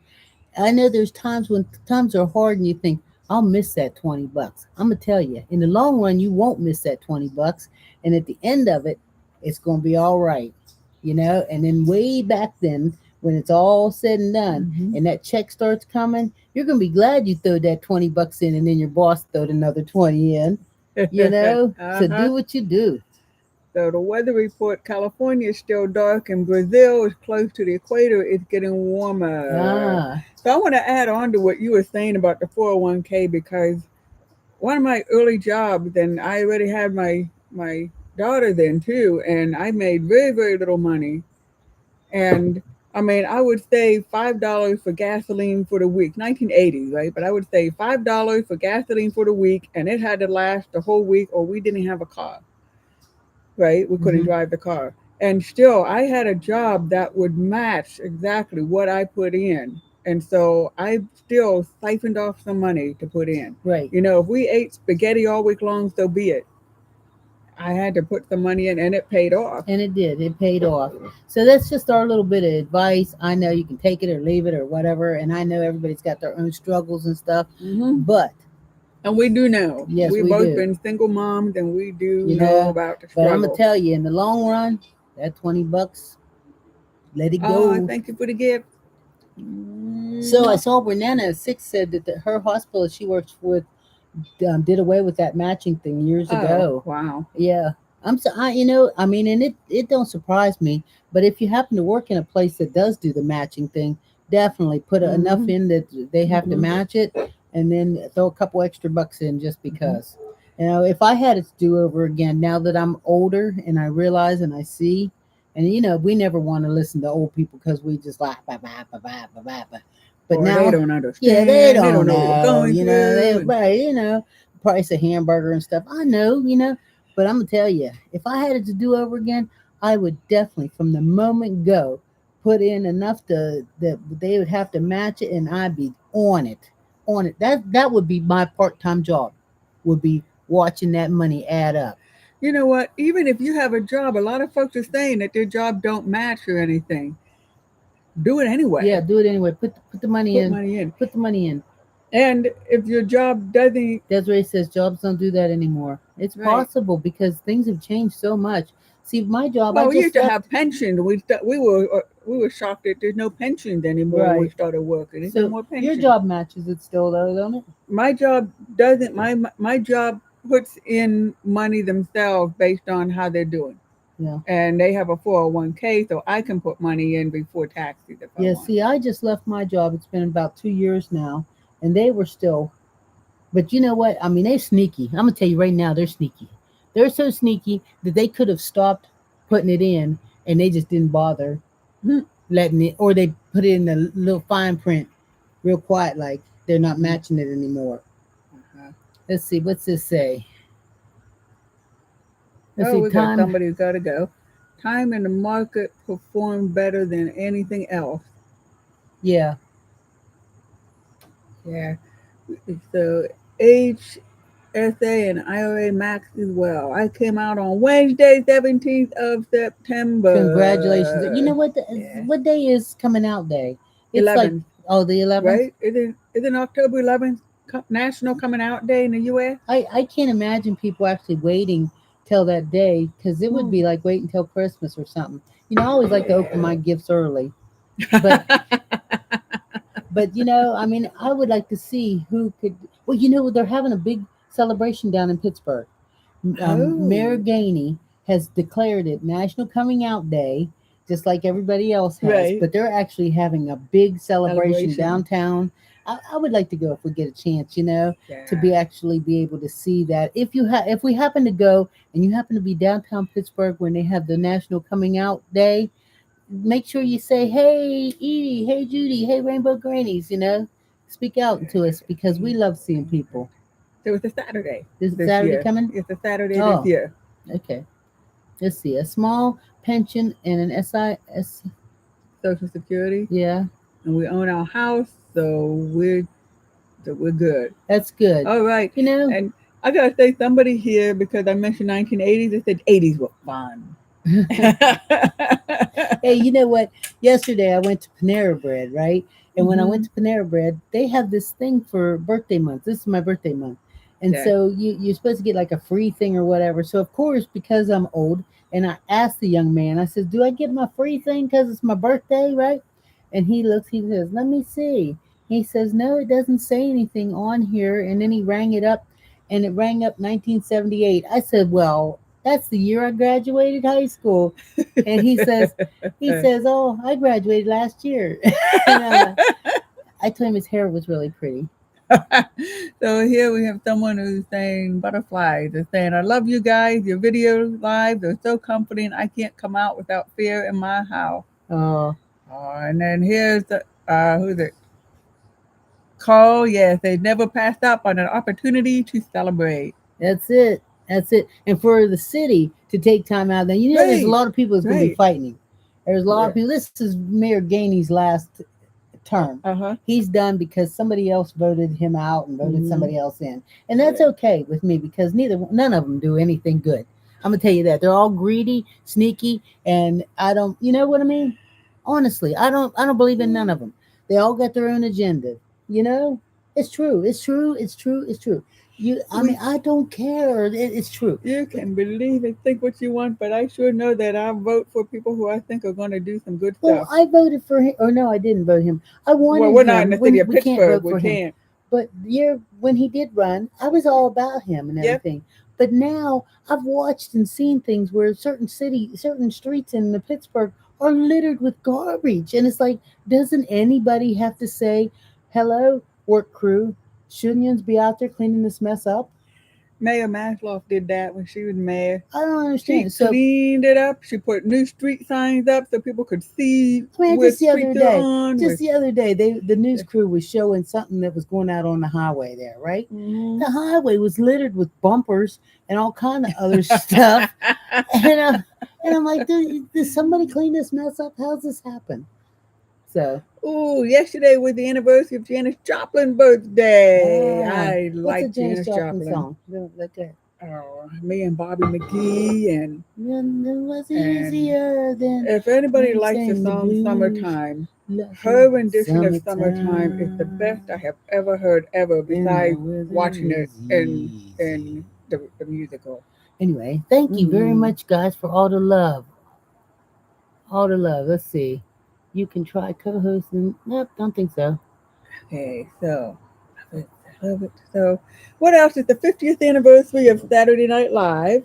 I know there's times when times are hard and you think, I'll miss that 20 bucks. I'm going to tell you, in the long run, you won't miss that 20 bucks. And at the end of it, it's going to be all right. And then way back then, when it's all said and done Mm-hmm. and that check starts coming, you're going to be glad you threw that 20 bucks in and then your boss throwed another 20 in. So Uh-huh. do what you do. So the weather report, California is still dark and Brazil is close to the equator. It's getting warmer. Ah, So I want to add on to what you were saying about the 401k because one of my early jobs, and I already had my daughter then too, and I made very, very little money. And I mean, I would save $5 for gasoline for the week, 1980s, right? But I would save $5 for gasoline for the week, and it had to last the whole week, or we didn't have a car, right? We couldn't hmm, drive the car. And still, I had a job that would match exactly what I put in. And so I still siphoned off some money to put in. right. If we ate spaghetti all week long, so be it. I had to put some money in and it paid off. And it did. It paid off. So that's just our little bit of advice. I know you can take it or leave it or whatever. And I know everybody's got their own struggles and stuff. Hmm. But And we do know. yes, We've we both do. been single moms and we do You know know, about the but I'm going to struggle. tell you, in the long run, that 20 bucks, let it Oh, go. thank you for the gift. So I Mwah. saw where Nana Six said that her hospital she works with did away with that matching thing years Oh, ago. wow. Yeah. I mean, and it don't surprise me. But if you happen to work in a place that does do the matching thing, definitely put enough Hmm. in that they have to Hmm. match it, and then throw a couple extra bucks in just Hmm. because. If I had it to do over again, now that I'm older and I realize and I see, and we never want to listen to old people because we just like bah, bah, bah, bah, bah, bah, bah. But Or they now, don't yeah, they understand. They don't don't know what we're know. going They through. right, price of hamburger and stuff. I know. But I'm gonna tell you, if I had it to do over again, I would definitely, from the moment go, put in enough that they would have to match it, and I'd be on it. That would be my part-time job. Would be watching that money add up. You know what? Even if you have a job, a lot of folks are saying that their job don't match or anything. do it anyway. Yeah, do it anyway. Put the money Put in. money in. Put the money in. And if your job doesn't, Desiree says jobs don't do that anymore. It's right. possible because things have changed so much. See, my job, I Well, we used just to left. have pension. We were shocked that there's no pensions anymore when we Right. started working. There's no So more your pension. job matches it still, though, don't it? My job doesn't. My job puts in money themselves based on how they're doing, Yeah. and they have a 401k, so I can put money in before taxes if I Yeah. want. See, I just left my job. It's been about 2 years now, and they were still. But you know what? I mean, they're sneaky. I'm gonna tell you right now, they're sneaky. They're so sneaky that they could have stopped putting it in, and they just didn't bother letting it, or they put it in the little fine print, real quiet, like they're not matching it anymore. Uh-huh. Let's see, what's this say? Let's Oh, see, we got time. somebody who's got to go. Time in the market performed better than anything else. Yeah, Yeah. So HSA and IRA Max as well. I came out on Wednesday, 17th of congratulations. You know September. what? Yeah. What day is coming out day? It's like, 11th, oh, the 11th. right? Isn't October 11th National Coming Out Day in the U.S.? I can't imagine people actually waiting till that day because it would Hmm. be like waiting till Christmas or something. You know, I always like to open my gifts early, but Yeah. I mean, I would like to see who could. Well, they're having a big celebration down in Pittsburgh. Mayor Oh, Gainey has declared it National Coming Out Day, just like everybody else has, right. but they're actually having a big celebration Celebration. downtown. I would like to go if we get a chance, to Yeah. be actually be able to see that. If we happen to go and you happen to be downtown Pittsburgh when they have the National Coming Out Day, make sure you say, "Hey Edie, hey Judy, hey Rainbow Grannies," speak out to us because we love seeing people. So it's a Saturday This this Saturday year. coming? It's a Saturday this Oh, year. okay. Let's see. A small pension and an SIS. Social Security, Yeah, and we own our house, so we're good. that's good. All right, You know, and I gotta say somebody here because I mentioned 1980s. They said 80s were fun. hey, you know what? Yesterday I went to Panera Bread, right? And when I went Hmm. to Panera Bread, they have this thing for birthday month. This is my birthday month. And Yeah. so you're supposed to get like a free thing or whatever. So, of course, because I'm old, and I asked the young man, I said, "Do I get my free thing because it's my birthday, right?" And he looks, he says, "Let me see." He says, "No, it doesn't say anything on here." And then he rang it up, and it rang up 1978. I said, "Well, that's the year I graduated high school." And he says, "Oh, I graduated last year." and I told him his hair was really pretty. So here we have someone who's saying butterflies. They're saying, "I love you guys. Your videos live. They're so comforting. I can't come out without fear in my house." Oh, And then here's the who's it? Call. Yes, they never passed up on an opportunity to celebrate. that's it. That's it. And for the city to take time out, then there's a Right. lot of people that's going to be Right. fighting. There's a lot Yeah. of people. This is Mayor Gainey's last term. Uh huh. He's done because somebody else voted him out and voted Mm-hmm. somebody else in, and that's Yeah. okay with me because none of them do anything good. I'm gonna tell you that they're all greedy, sneaky, and I don't. You know what I mean? Honestly, I don't believe in none of them. They all got their own agenda. You know, it's true. It's true. It's true. It's true. I mean, We I don't care. It's true. You can believe and think what you want, but I sure know that I vote for people who I think are going to do some good Well, stuff. I voted for him, or no, I didn't vote him. I Well, wanted we're not in the him city when of we can't Pittsburgh. vote We for him. can't. But the year when he did run, I was all about him and Yep. everything. But now I've watched and seen things where certain streets in the Pittsburgh are littered with garbage, and it's like, doesn't anybody have to say, "Hello, work crew, shouldn't you be out there cleaning this mess up?" Mayor Masloff did that when she was mayor. I don't She understand. So cleaned it up. She put new street signs up so people could see I mean, where just the other streets are day, on. just With the other day, the news crew was showing something that was going out on the highway there, right? mm-hmm. The highway was littered with bumpers and all kind of other stuff, and I'm like, did somebody clean this mess up? How's this happen? So, Ooh, yesterday was the anniversary of Janis Joplin's birthday. ah, I what's a like Janis Janis Joplin Joplin. song? Look at. Oh, me and Bobby McGee It was and easier than if anybody when likes the sang the song blues. "Summertime," Lucky Her rendition of "Summertime" is the best I summertime have ever heard ever. and the Besides weather watching it is in easy. the musical. Anyway, thank you very Mm-hmm. much, guys, for all the love. All the love. Let's see. You can try co-hosting. Nope, don't think so. Okay, so love it, I love it. So, what else is the 50th anniversary of Saturday Night Live?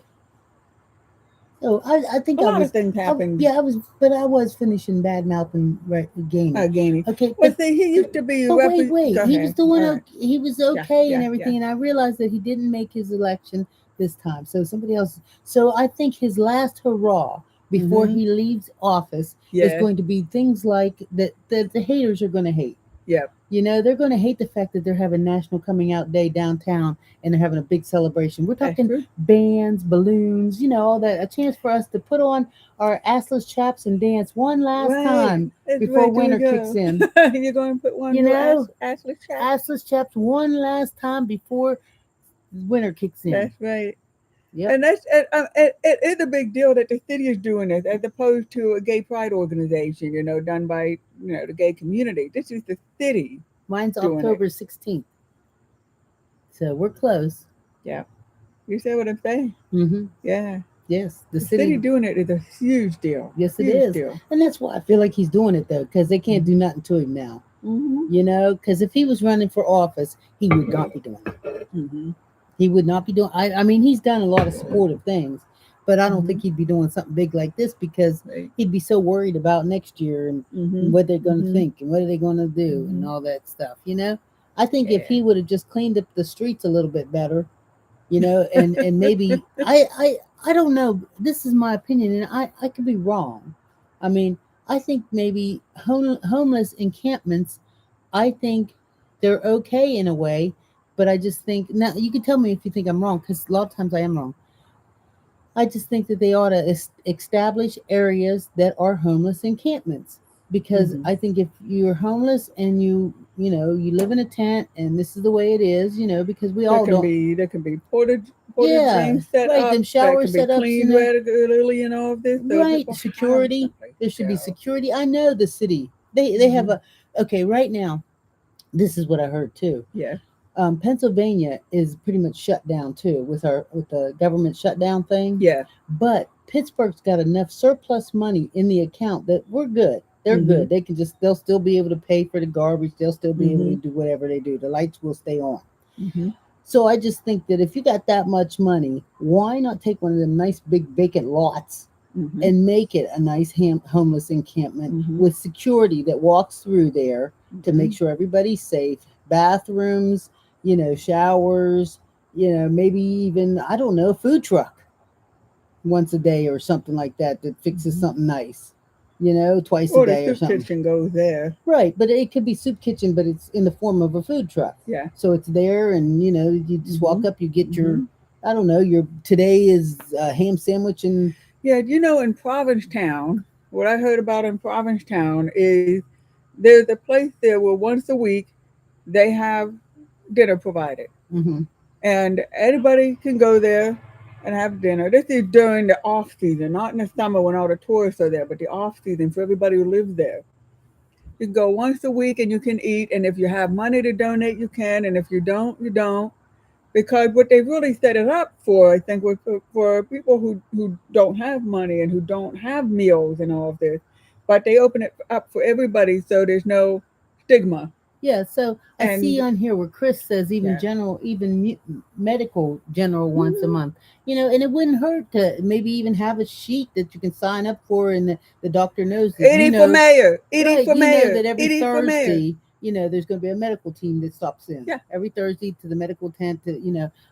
Oh, I think A lot of things happened. yeah, I was, but I was finishing bad mouthing right, Gainey. Gainey. Okay, Well, see, he used to be but wait, Go he was ahead. doing All right. okay. He was Yeah, okay and yeah, yeah. everything, and I realized that he didn't make his election this time. So somebody else. So I think his last hurrah before Mm-hmm. he leaves office is Yes. going to be things like that. That the haters are going to hate. Yep. You know, they're going to hate the fact that they're having National Coming Out Day downtown and they're having a big celebration. We're That's talking true. bands, balloons, all that. A chance for us to put on our assless chaps and dance one last Right. time That's before right. There we winter kicks go. in. You're going to put one You real know, Ashley chat. assless chaps one last time before winter kicks in. That's right. Yep. And it is a big deal that the city is doing this as opposed to a gay pride organization, done by the gay community. This is the city Mine's doing it. October 16th. So we're close. Yeah, you see what I'm saying? Mm-hmm. Yeah, Yes, the the city city. doing it is a huge deal. Yes, it Huge is. deal. And that's why I feel like he's doing it, though, because they can't do Mhm. nothing to him now. Mhm. Because if he was running for office, he would not be doing it. Mhm. He would not be doing. I mean, he's done a lot of supportive things, but I don't think Mhm. he'd be doing something big like this because Right. he'd be so worried about next year and Mhm. what they're going to Mhm. think and what are they going to do and Mhm. all that stuff. I think if Yeah. he would have just cleaned up the streets a little bit better, and maybe I don't know. This is my opinion, and I could be wrong. I mean, I think maybe homeless encampments. I think they're okay in a way, but I just think now you can tell me if you think I'm wrong because a lot of times I am wrong. I just think that they ought to establish areas that are homeless encampments because Mhm. I think if you're homeless and you live in a tent and this is the way it is, because we There all can don't. be there can be porta Yeah, drains set right. up Them that shower can be setups, cleaned regularly and all of this, so right. people have Security. someplace There to should be go. security. I know the city. They have Mhm. a okay right now. This is what I heard too. Yeah. Pennsylvania is pretty much shut down too with the government shutdown thing. Yeah. But Pittsburgh's got enough surplus money in the account that we're good. They're Mhm. good. They'll still be able to pay for the garbage. They'll still be able to Mhm. do whatever they do. The lights will stay on. Mhm. So I just think that if you got that much money, why not take one of them nice big vacant lots Mhm. and make it a nice homeless encampment Mhm. with security that walks through there to make Mhm. sure everybody's safe, bathrooms, showers, maybe even, I don't know, a food truck once a day or something like that that fixes Mhm. something nice, twice a Or the day or soup something. kitchen goes there. Right, but it could be soup kitchen, but it's in the form of a food truck. Yeah. So it's there, and you just walk Mhm. up, you get your, Mhm. I don't know, your today is a ham sandwich and Yeah, in Provincetown, what I heard about in Provincetown is there's a place there where once a week they have dinner provided. mm-hmm, And anybody can go there and have dinner. This is during the off season, not in the summer when all the tourists are there, but the off season for everybody who lives there. You can go once a week and you can eat, and if you have money to donate, you can, and if you don't, you don't. Because what they really set it up for, I think, was for people who don't have money and who don't have meals and all of this. But they open it up for everybody, so there's no stigma. yeah. So I see And on here where Chris says even yeah, general, even medical general once a mm-hmm. month, and it wouldn't hurt to maybe even have a sheet that you can sign up for, and the doctor knows that Eating for mayor, eating right, for mayor, that every eating for mayor. Thursday, there's going to be a medical team that stops in Yeah. every Thursday to the medical tent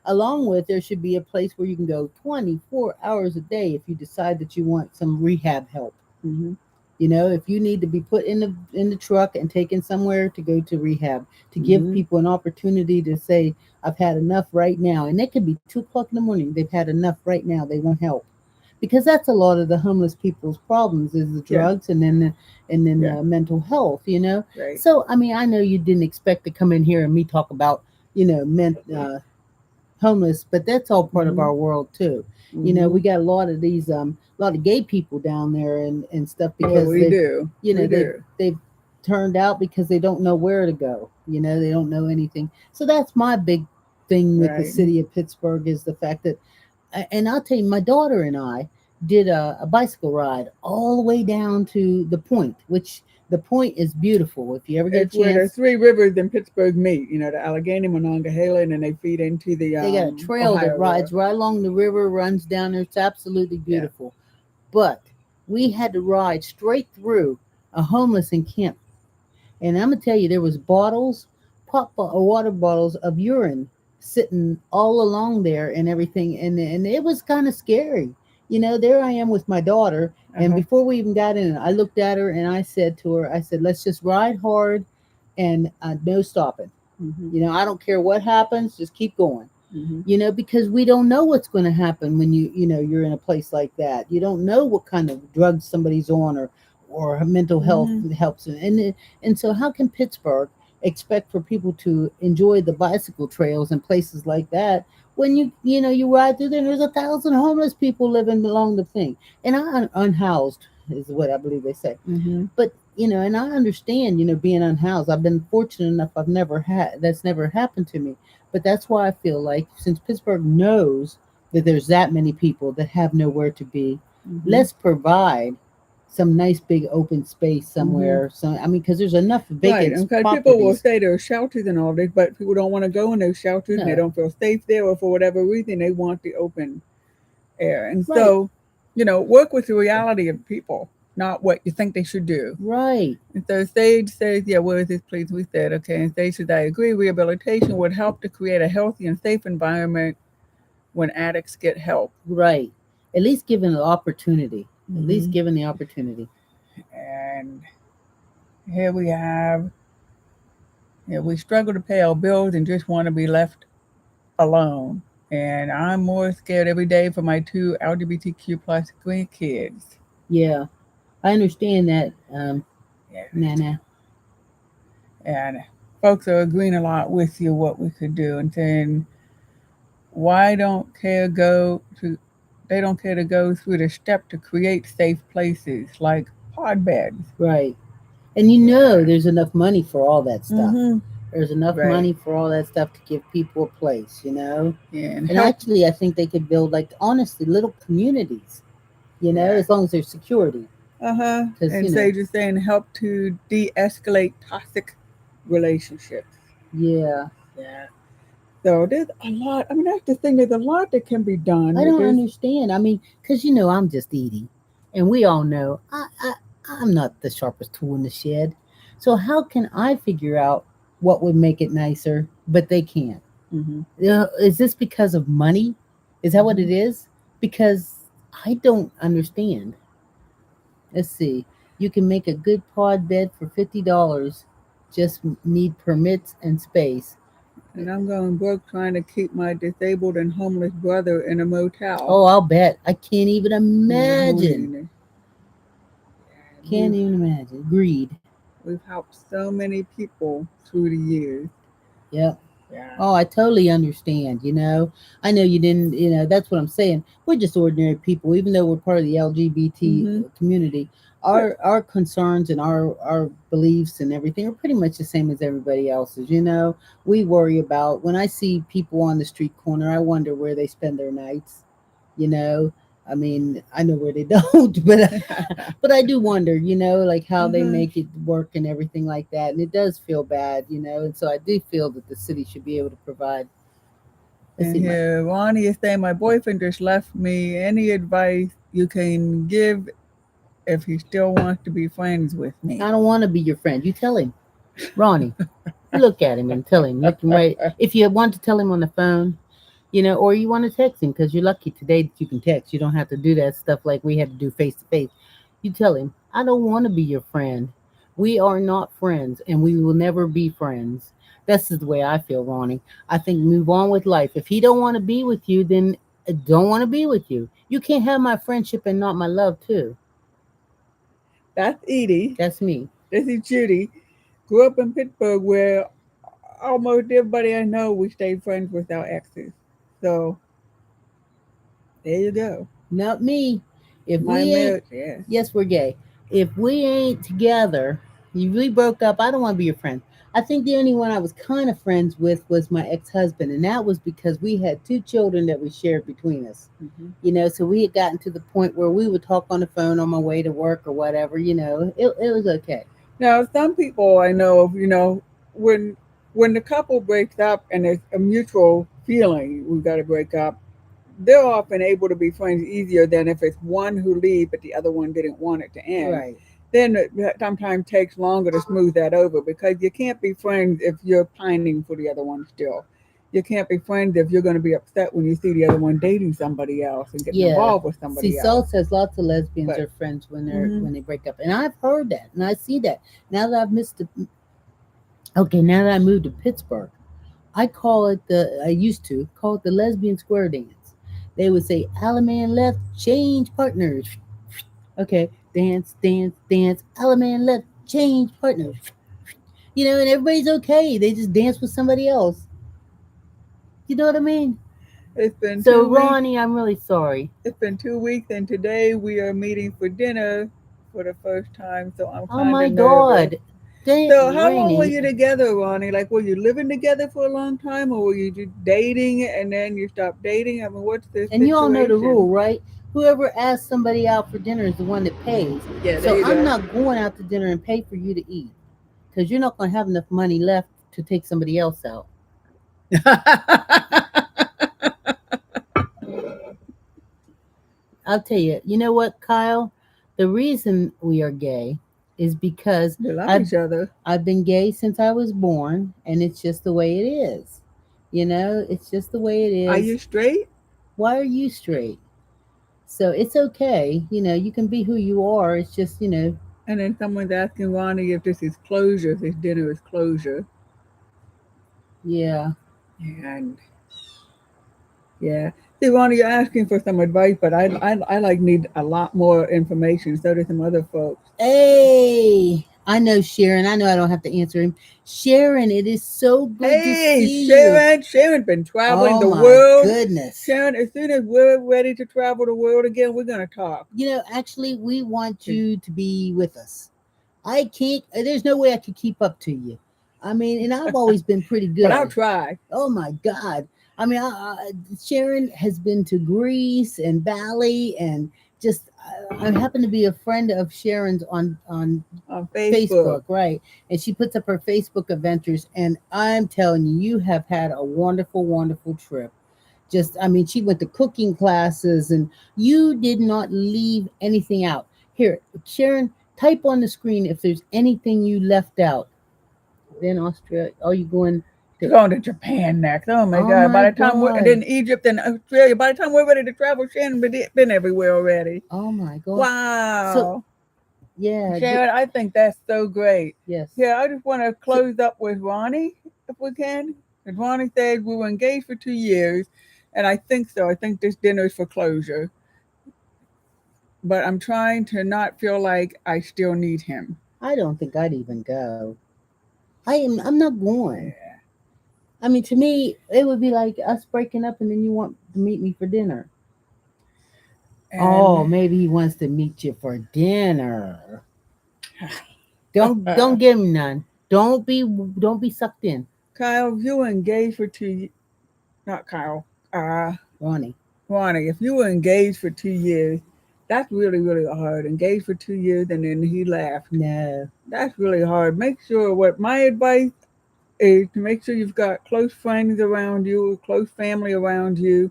along with there should be a place where you can go 24 hours a day if you decide that you want some rehab help. Mm-hmm. If you need to be put in the truck and taken somewhere to go to rehab, to give Mm-hmm. people an opportunity to say, I've had enough right now. And it could be 2 o'clock in the morning. They've had enough right now. They want help. Because that's a lot of the homeless people's problems is the Yeah. drugs and then Yeah. the mental health. Right. So I mean, I know you didn't expect to come in here and me talk about homeless, but that's all part of Mm-hmm. our world too. Mm-hmm. We got a lot of these a lot of gay people down there and stuff Well, because we do. We they've do. they've turned out because they don't know where to go. They don't know anything. So that's my big thing with the Right. city of Pittsburgh is the fact that, and I'll tell you, my daughter and I did a bicycle ride all the way down to the point, which the point is beautiful. If you ever get a It's where the chance, three rivers in Pittsburgh meet. You know, the Allegheny, Monongahela, and then they feed into the they got a trail that Ohio River. rides right along the river, runs down there. It's absolutely Yeah. beautiful. But we had to ride straight through a homeless encampment. And I'm gonna tell you, there was bottles, water bottles of urine sitting all along there and everything, and it was kind of scary. There I am with my daughter, Uh and huh. before we even got in, I looked at her and I said to her, I said, "Let's just ride hard, and no stopping. Mhm. I don't care what happens, just keep going." Mhm. Because we don't know what's going to happen when you're in a place like that. You don't know what kind of drugs somebody's on, or mental health Mhm. helps. And so how can Pittsburgh expect for people to enjoy the bicycle trails and places like that when you ride through there and there's 1,000 homeless people living along the thing, and unhoused is what I believe they say. Mhm. But and I understand, being unhoused. I've been fortunate enough. That's never happened to me. But that's why I feel like, since Pittsburgh knows that there's that many people that have nowhere to be, Mhm. let's provide some nice big open space Mhm. somewhere. So I mean, because there's enough Right, vacant and because people will properties. say there are shelters and all this, but people don't want to go in those shelters and they No, don't feel safe there, or for whatever reason, they want the open air. And right, so, work with the reality of people, not what you think they should do. right, And so Sage says, yeah, where is this place? We said, okay. And Sage says, I agree. Rehabilitation would help to create a healthy and safe environment when addicts get help. right. At least given the opportunity. At least Hmm. given the opportunity. And here we have, we struggle to pay our bills and just want to be left alone. And I'm more scared every day for my two LGBTQ plus grandkids. Yeah, I understand that, Yeah. Nana. And folks are agreeing a lot with you what we could do, and saying why don't care go to they don't care to go through the step to create safe places like pod beds. Right. And Yeah. there's enough money for all that stuff. Mhm. There's enough Right. money for all that stuff to give people a place. Yeah, and And help. actually, I think they could build, like, honestly, little communities, Yeah. as long as there's security. Uh huh. Because, And Sage is saying help to de-escalate toxic relationships. yeah, Yeah. So there's a lot. I mean, that's the thing. There's a lot that can be I done. don't There's. understand. I mean, because, I'm just Edie. And we all know I'm not the sharpest tool in the shed. So how can I figure out what would make it nicer, but they can't? Mhm. Is this because of money? Is that what Mhm. it is? Because I don't understand. Let's see. You can make a good pod bed for $50. Just need permits and space. And I'm going broke trying to keep my disabled and homeless brother in a motel. Oh, I'll bet. I can't even In the imagine. Hooney. Can't We've even imagine. Greed. we've helped so many people through the years. Yep. Yeah. Oh, I totally understand. I know you didn't. That's what I'm saying. We're just ordinary people, even though we're part of the LGBT Mhm. community. But Our concerns and our beliefs and everything are pretty much the same as everybody else's. We worry about, when I see people on the street corner, I wonder where they spend their nights. You know, I mean, I know where they don't, but I do wonder, like how they mhm. make it work and everything like that. And it does feel bad. And so I do feel that the city should be able to provide. Let's And see, here Ronnie is saying my boyfriend just left me. Any advice you can give if he still wants to be friends with me? I don't want to be your friend. You tell him, Ronnie. Look at him and tell him. Look him right. If you want to tell him on the phone, or you want to text him, because you're lucky today that you can text. You don't have to do that stuff like we had to do face to face. You tell him, I don't want to be your friend. We are not friends, and we will never be friends. That's the way I feel, Ronnie. I think move on with life. If he don't want to be with you, then don't want to be with you. You can't have my friendship and not my love too. That's Edie. That's me. This is Judy. Grew up in Pittsburgh where almost everybody I know we stayed friends with our exes. So there you go. Not me. If My we ain't, marriage, yes. yes, we're gay. If we ain't together, You really broke up. I don't want to be your friend. I think the only one I was kind of friends with was my ex-husband, and that was because we had two children that we shared between us. Mhm. So we had gotten to the point where we would talk on the phone on my way to work or whatever. It was okay. Now, some people I know of, when when the couple breaks up and it's a mutual feeling, we've got to break up, they're often able to be friends easier than if it's one who leaves but the other one didn't want it to end. Right. Then it sometimes takes longer to smooth that over because you can't be friends if you're pining for the other one still. You can't be friends if you're going to be upset when you see the other one dating somebody else and getting Yeah. involved with See, somebody Saul else. says lots of lesbians But are friends when mhm, they break up, and I've heard that, and I see that now that I've missed the. Okay, now that I moved to Pittsburgh, I used to call it the lesbian square dance. They would say, Alaman left, change partners. Okay, dance, dance, dance. Alaman left, change partners. And everybody's okay. They just dance with somebody else. You know what I mean? it's been So, 2 weeks. Ronnie, I'm really sorry. It's been 2 weeks, and today we are meeting for dinner for the first time, so I'm Oh kind my of nervous. God. Dang, So, how long were Rainey. you together, Ronnie? Like, were you living together for a long time, or were you just dating and then you stopped dating? I mean, what's the And you all know the situation? rule, right? Whoever asks somebody out for dinner is the one that pays. Yeah, there So you I'm go. not going out to dinner and pay for you to eat because you're not going to have enough money left to take somebody else out. I'll tell you, you know what, Kyle? The reason we are gay is because We love I've each other. I've been gay since I was born, and it's just the way it is. It's just the way it Are is. you straight? Why are you straight? So it's okay. You can be who you are. It's just, And then someone's asking Ronnie if this is closure, if this dinner is closure. yeah. And yeah. See, Ronnie, you're asking for some advice, but I like need a lot more information. So do some other folks. Hey, I know Sharon. I know I don't have to answer him. Sharon, it is so good to Hey, see you. Sharon. Sharon's been traveling Oh the my world. goodness. Sharon, as soon as we're ready to travel the world again, we're gonna talk. Actually, we want you to be with us. I can't, there's no way I could keep up to you. I mean, and I've always been pretty But I'll good. try. Oh my God. I mean, Sharon has been to Greece and Bali and just, I happen to be a friend of Sharon's on On Facebook. Facebook, right? And she puts up her Facebook adventures, and I'm telling you, you have had a wonderful, wonderful trip. Just, I mean, she went to cooking classes, and you did not leave anything out. Here, Sharon, type on the screen if there's anything you left out. Then Australia, are you going We're to? going to Japan next. Oh my Oh God. my By the time we're God. then Egypt and Australia, by the time we're ready to travel, Sharon been everywhere already. Oh my God. So Wow. yeah, Sharon, I think that's so great. yes. Yeah, I just want to So close up with Ronnie, if we can. Because Ronnie said we were engaged for 2 years, and I think so. I think this dinner is for closure. But I'm trying to not feel like I still need him. I don't think I'd even go. I'm not going. Yeah. I mean, to me, it would be like us breaking up and then you want to meet me for dinner. And Oh, maybe he wants to meet you for dinner. Don't give him none. Don't be sucked in, Kyle, if you were engaged for not Kyle, uh, Ronnie. Ronnie, if you were engaged for 2 years, that's really, really hard. Engaged for 2 years and then he left. No. That's really hard. Make sure what my advice is to make sure you've got close friends around you, close family around you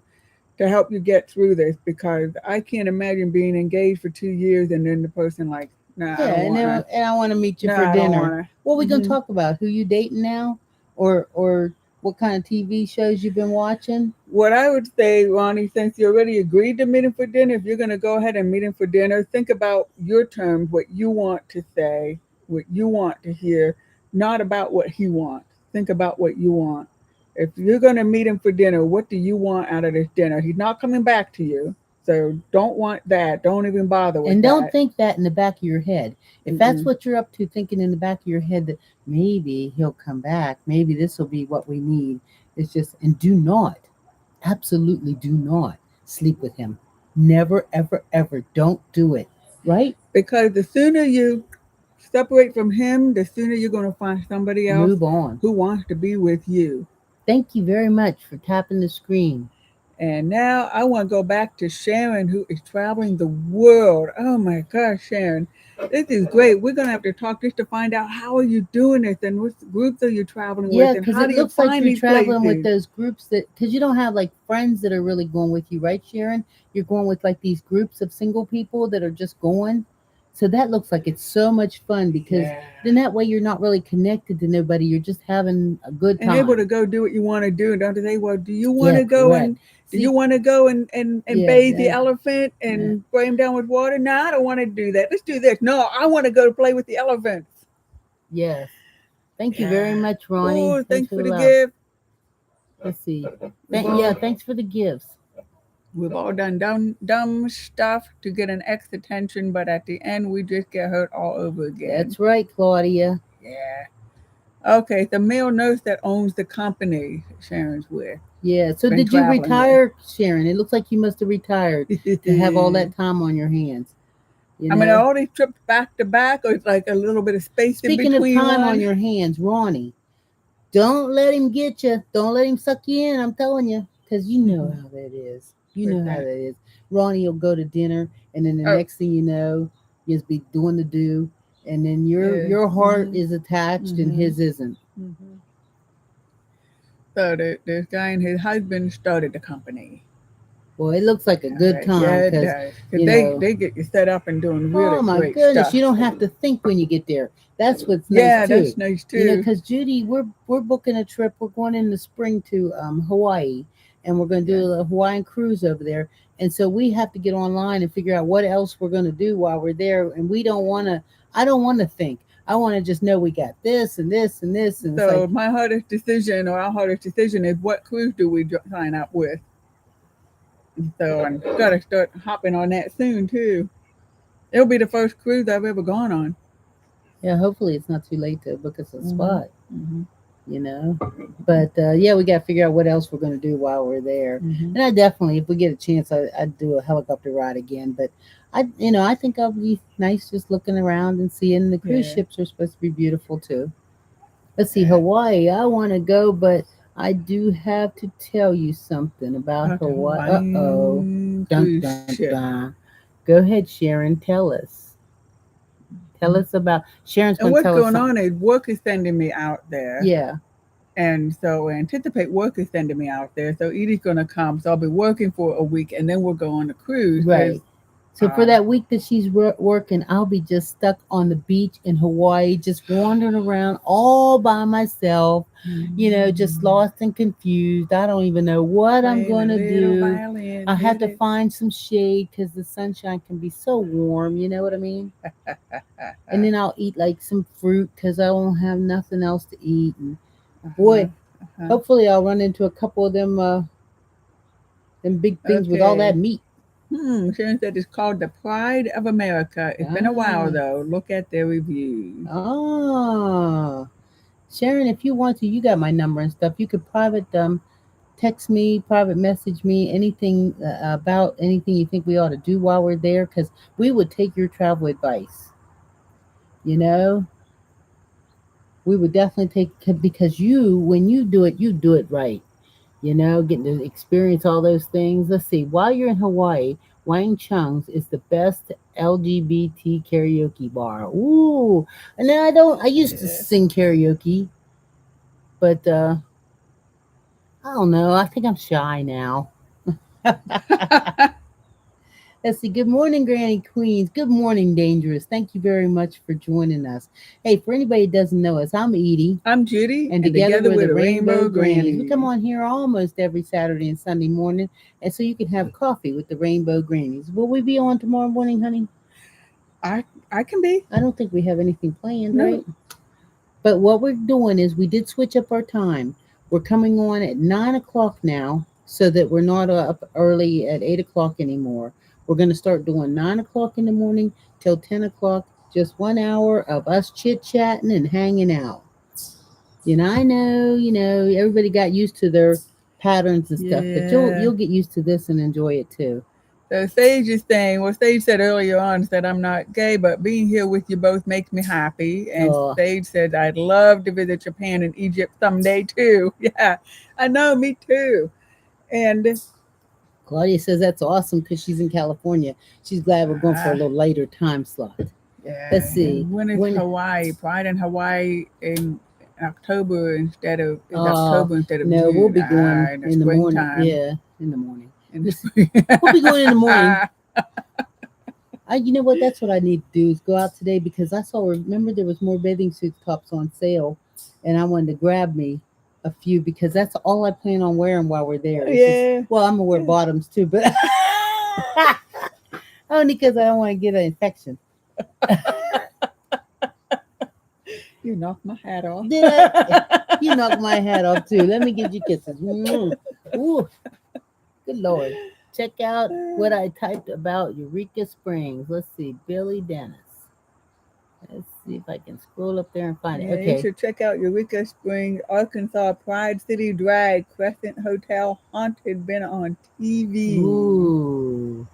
to help you get through this because I can't imagine being engaged for 2 years and then the person like, nah, I Yeah, don't want to. and I want to meet you No, for I don't dinner. want to. What we gonna Mm-hmm. talk about? Who you dating now, or what kind of TV shows you've been watching? What I would say, Ronnie, since you already agreed to meet him for dinner, if you're going to go ahead and meet him for dinner, think about your terms, what you want to say, what you want to hear, not about what he wants. Think about what you want. If you're going to meet him for dinner, what do you want out of this dinner? He's not coming back to you. So don't want that. Don't even bother with And don't that. think that in the back of your head. If that's Mm-mm. what you're up to, thinking in the back of your head that maybe he'll come back, maybe this will be what we need. It's just, and do not, absolutely do not sleep with him. Never, ever, ever. Don't do it. Right? Because the sooner you separate from him, the sooner you're going to find somebody else Move on. who wants to be with you. Thank you very much for tapping the screen. And now I want to go back to Sharon, who is traveling the world. Oh my gosh, Sharon, this is great. We're going to have to talk just to find out how are you doing this and what groups are you traveling with Yeah, and because how it do you looks like find you're these traveling with places? those groups that, because you don't have like friends that are really going with you, right, Sharon? You're going with like these groups of single people that are just going. So that looks like it's so much fun because Yeah. then that way you're not really connected to nobody. You're just having a good And able to time. go do what you want to do. And don't they say, well, do you want Yeah, to go correct. and do you See, want to go and yeah, bathe the elephant yeah, and spray him down with water? No, I don't want to do that. Let's do this. No, I want to go to play with the elephants. yes. Thank you very Yeah. much, Ronnie. Oh, Thanks thanks for for the the love. gift. Let's see. We've Yeah, all thanks for the gifts. we've all done dumb stuff to get an ex attention, but at the end we just get hurt all over again. That's right, Claudia. Yeah. Okay, the male nurse that owns the company Sharon's with, Yeah. So been did you traveling with. retire, Sharon? It looks like you must have retired to have all that time on your hands. You I mean, know? are all these trips back to back, or it's like a little bit of space in Speaking of between time on one? your hands, Ronnie, don't let him get you. Don't let him suck you in. I'm telling you, because you know Mm-hmm. how that is. You With know how that. that is. Ronnie will go to dinner, and then the Oh, next thing you know, you'll be doing the do, and then your yeah. your heart Mm-hmm. is attached and Mm-hmm. his isn't. Mm-hmm. So this guy and his husband started the company. Well, it looks like a All good right. time Yeah, it because does. Because you know. they get you set up and doing Oh really my great goodness, stuff. you don't have to think when you get there. That's what's nice Yeah, too. that's nice You know, too. because Judy, we're booking a trip. We're going in the spring to Hawaii, and we're going to Yeah. do a Hawaiian cruise over there. And so we have to get online and figure out what else we're going to do while we're there. And we don't want to. I don't want to think. I want to just know we got this and this and this, and it's like, So my hardest decision, or our hardest decision, is what cruise do we sign up with? So I'm gotta start hopping on that soon too. It'll be the first cruise I've ever gone on. yeah. Hopefully, it's not too late to book us a Mhm. spot. Mhm. You know. But yeah, we got to figure out what else we're going to do while we're there. Mhm. And I definitely, if we get a chance, I'd do a helicopter ride again. But I think I'll be nice just looking around and seeing the cruise Yeah. ships are supposed to be beautiful too. Let's see, Yeah. Hawaii. I want to go, but I do have to tell you something about About the Hawaii. Uh-oh. Hawaiian Dun cruise dun ship. dun. Go ahead, Sharon. Tell us. Tell us about. Sharon's And going to what's tell us going something. on is work is sending me out there. Yeah. And so I anticipate work is sending me out there. So Edie's gonna come. So I'll be working for a week and then we'll go on a cruise because Right. So for um that week that she's working, I'll be just stuck on the beach in Hawaii, just wandering around all by myself, just lost and confused. I don't even know what I'm playing going a to little do. violin, I have hit to it. find some shade because the sunshine can be so warm. You know what I mean? And then I'll eat like some fruit because I won't have nothing else to eat. And Uh-huh. boy, Uh-huh. hopefully I'll run into a couple of them big things with all Okay. that meat. Sharon said it's called The Pride of America. It's been a while Ah, though. Look at their reviews. ah. Sharon, if you want to, you got my number and stuff. You could private text me, private message me, anything about anything you think we ought to do while we're there, because we would take your travel advice. You know, we would definitely take because when you do it right. Getting to experience all those things. Let's see. While you're in Hawaii, Wang Chung's is the best LGBT karaoke bar. Ooh, and then I used to Yeah. sing karaoke, but I don't know. I think I'm shy now. Let's see. Good morning, Granny Queens. Good morning, Dangerous. Thank you very much for joining us. Hey, for anybody who doesn't know us, I'm Edie, I'm Judy, and and together together we're we're the the Rainbow Rainbow Grannies. We come Grannies. on here almost every Saturday and Sunday morning, and so you can have coffee with the Rainbow Grannies. Will we be on tomorrow morning, honey? I I can be. I don't think we have anything planned, No. right? But what we're doing is we did switch up our time. We're coming on at 9 o'clock now, so that we're not up early at 8 o'clock anymore. We're going to start doing 9 o'clock in the morning till 10 o'clock. Just 1 hour of us chit chatting and hanging out. I know, everybody got used to their patterns and stuff, but you'll Yeah. you'll get used to this and enjoy it too. So Sage is saying, well, Sage said earlier on that I'm not gay, but being here with you both makes me happy. And Oh, Sage said, I'd love to visit Japan and Egypt someday too. Yeah, I know, me too. And Claudia says that's awesome because she's in California. She's glad we're going for a uh, little later time slot. yeah, Let's see. and when is When Hawaii? Pride in Hawaii in October instead of is uh October instead of no, we'll June. be going In the in the morning. springtime. Yeah, in the morning. In the Listen, spring. we'll be going in the morning. You know what? That's what I need to do is go out today because I saw. Remember, there was more bathing suit tops on sale, and I wanted to grab me a few because that's all I plan on wearing while we're there. It's just, Yeah. well, I'm gonna wear bottoms too, but only because I don't want to get an infection. You knocked my hat off. Did I? You knocked my hat off too. Let me give you kisses. Ooh, good lord. Check out what I typed about Eureka Springs. Let's see, Billy Dennis. Let's see if I can scroll up there and find it. Yeah, you Okay. should check out Eureka Springs, Arkansas, Pride City Drag, Crescent Hotel, Haunted, been on TV. Ooh.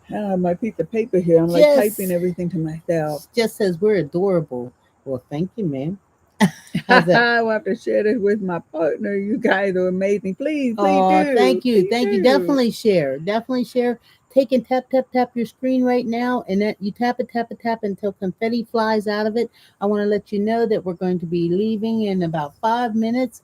I have my piece of paper here. I'm like typing Just everything to myself. just says we're adorable. Well, thank you, ma'am. How's that? I will have to share this with my partner. You guys are amazing. Please, please Oh, do. thank you. Please Thank you. do. Definitely share. Definitely share. Take and tap, tap, tap your screen right now, and that you tap it, tap it, tap until confetti flies out of it. I want to let you know that we're going to be leaving in about 5 minutes.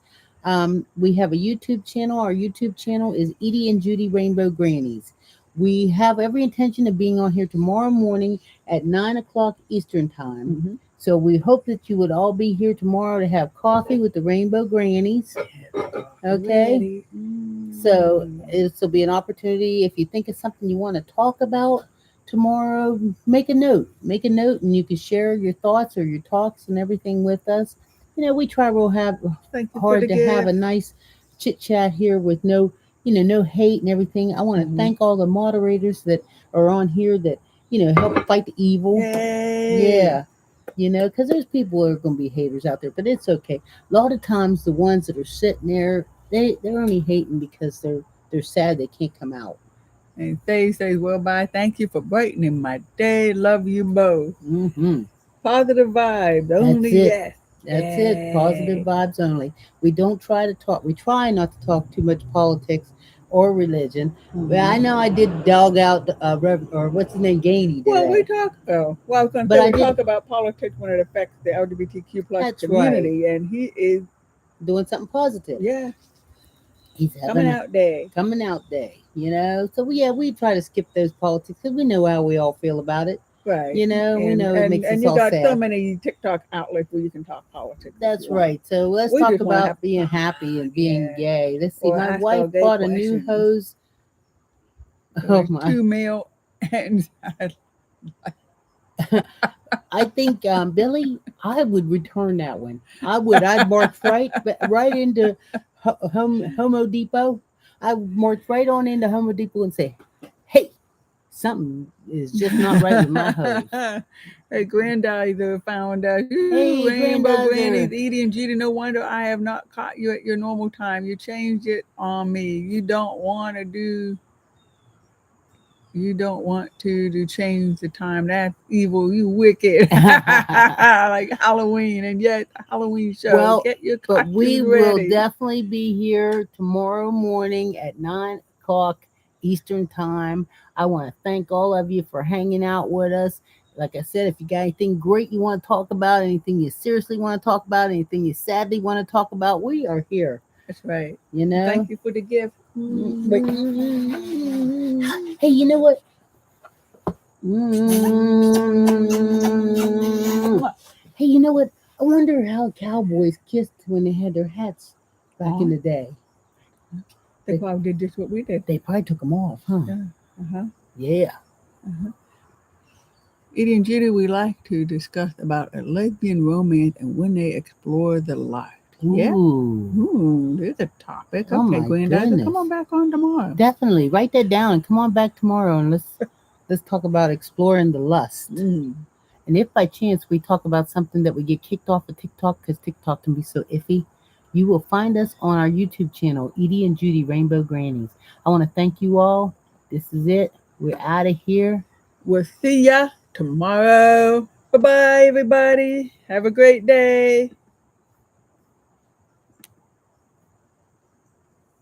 We have a YouTube channel. Our YouTube channel is Edie and Judy Rainbow Grannies. We have every intention of being on here tomorrow morning at 9 o'clock Eastern Time. Mm-hmm. So we hope that you would all be here tomorrow to have coffee with the Rainbow Grannies. Okay. Ready. So this will be an opportunity. If you think of something you want to talk about tomorrow, make a note. Make a note, and you can share your thoughts or your talks and everything with us. You know, we try real Thank you for the hard to have a gift. nice chit chat here with no, no hate and everything. I want to Mm-hmm. thank all the moderators that are on here that help fight the evil. Yay. Yeah. Because there's people who are going to be haters out there, but it's okay. A lot of times, the ones that are sitting there, they're only hating because they're sad they can't come out. And Faye says, well, bye. Thank you for brightening my day. Love you both. Hmm. Positive vibes. That's Only it. yes. That's it. Positive Yay. vibes only. We don't try to talk. We try not to talk too much politics or religion. Well, I Mm-hmm. know I did dog out or what's his name, Gainey Well, we today, talk. Oh, well, I was going to but say I we did. talk about politics when it affects the LGBTQ plus That's right. community, and he is, Doing something positive. yeah, He's coming having out there. coming out day, So we try to skip those politics because we know how we all feel about it. Right. We And know it and makes and us you all got so sad. many TikTok outlets where you can talk politics if you That's want. right. So let's We talk just want to have about being happy and being yeah, gay. Let's see. or My ask wife all gay bought a new questions. hose. So Oh there's my! 2 male and I think Billy, I would return that one. I would. I'd march right into Homo Depot. I would march right on into Homo Depot and say, "Hey, something is just not right with my hose." Hey, Grandizer found us. Ooh, Hey, Rainbow Grannies, Grandizer. Edie and Judy. No wonder I have not caught you at your normal time. You changed it on me. You don't want to change the time. That's evil. You wicked. Like Halloween, and yet Halloween show. Well, Get your but we costumes will ready. definitely be here tomorrow morning at 9 o'clock Eastern Time. I want to thank all of you for hanging out with us. Like I said, if you got anything great you want to talk about, anything you seriously want to talk about, anything you sadly want to talk about, we are here. That's right. You And know? thank you for the gift. But, hey, you know what? Hey, you know what? I wonder how cowboys kissed when they had their hats back in the day. They probably did just what we did. They probably took them off, huh? Yeah. Uh-huh. Yeah. Uh-huh. Edie and Judy, we like to discuss about a lesbian romance and when they explore the light. Yeah. Ooh. Ooh, there's a topic. Oh Okay, my Granddad, goodness. come on back on tomorrow. Definitely write that down and come on back tomorrow and let's talk about exploring the lust. Mm. And if by chance we talk about something that we get kicked off of TikTok because TikTok can be so iffy, you will find us on our YouTube channel, Edie and Judy Rainbow Grannies. I want to thank you all. This is it. We're out of here. We'll see ya tomorrow. Bye bye, everybody. Have a great day.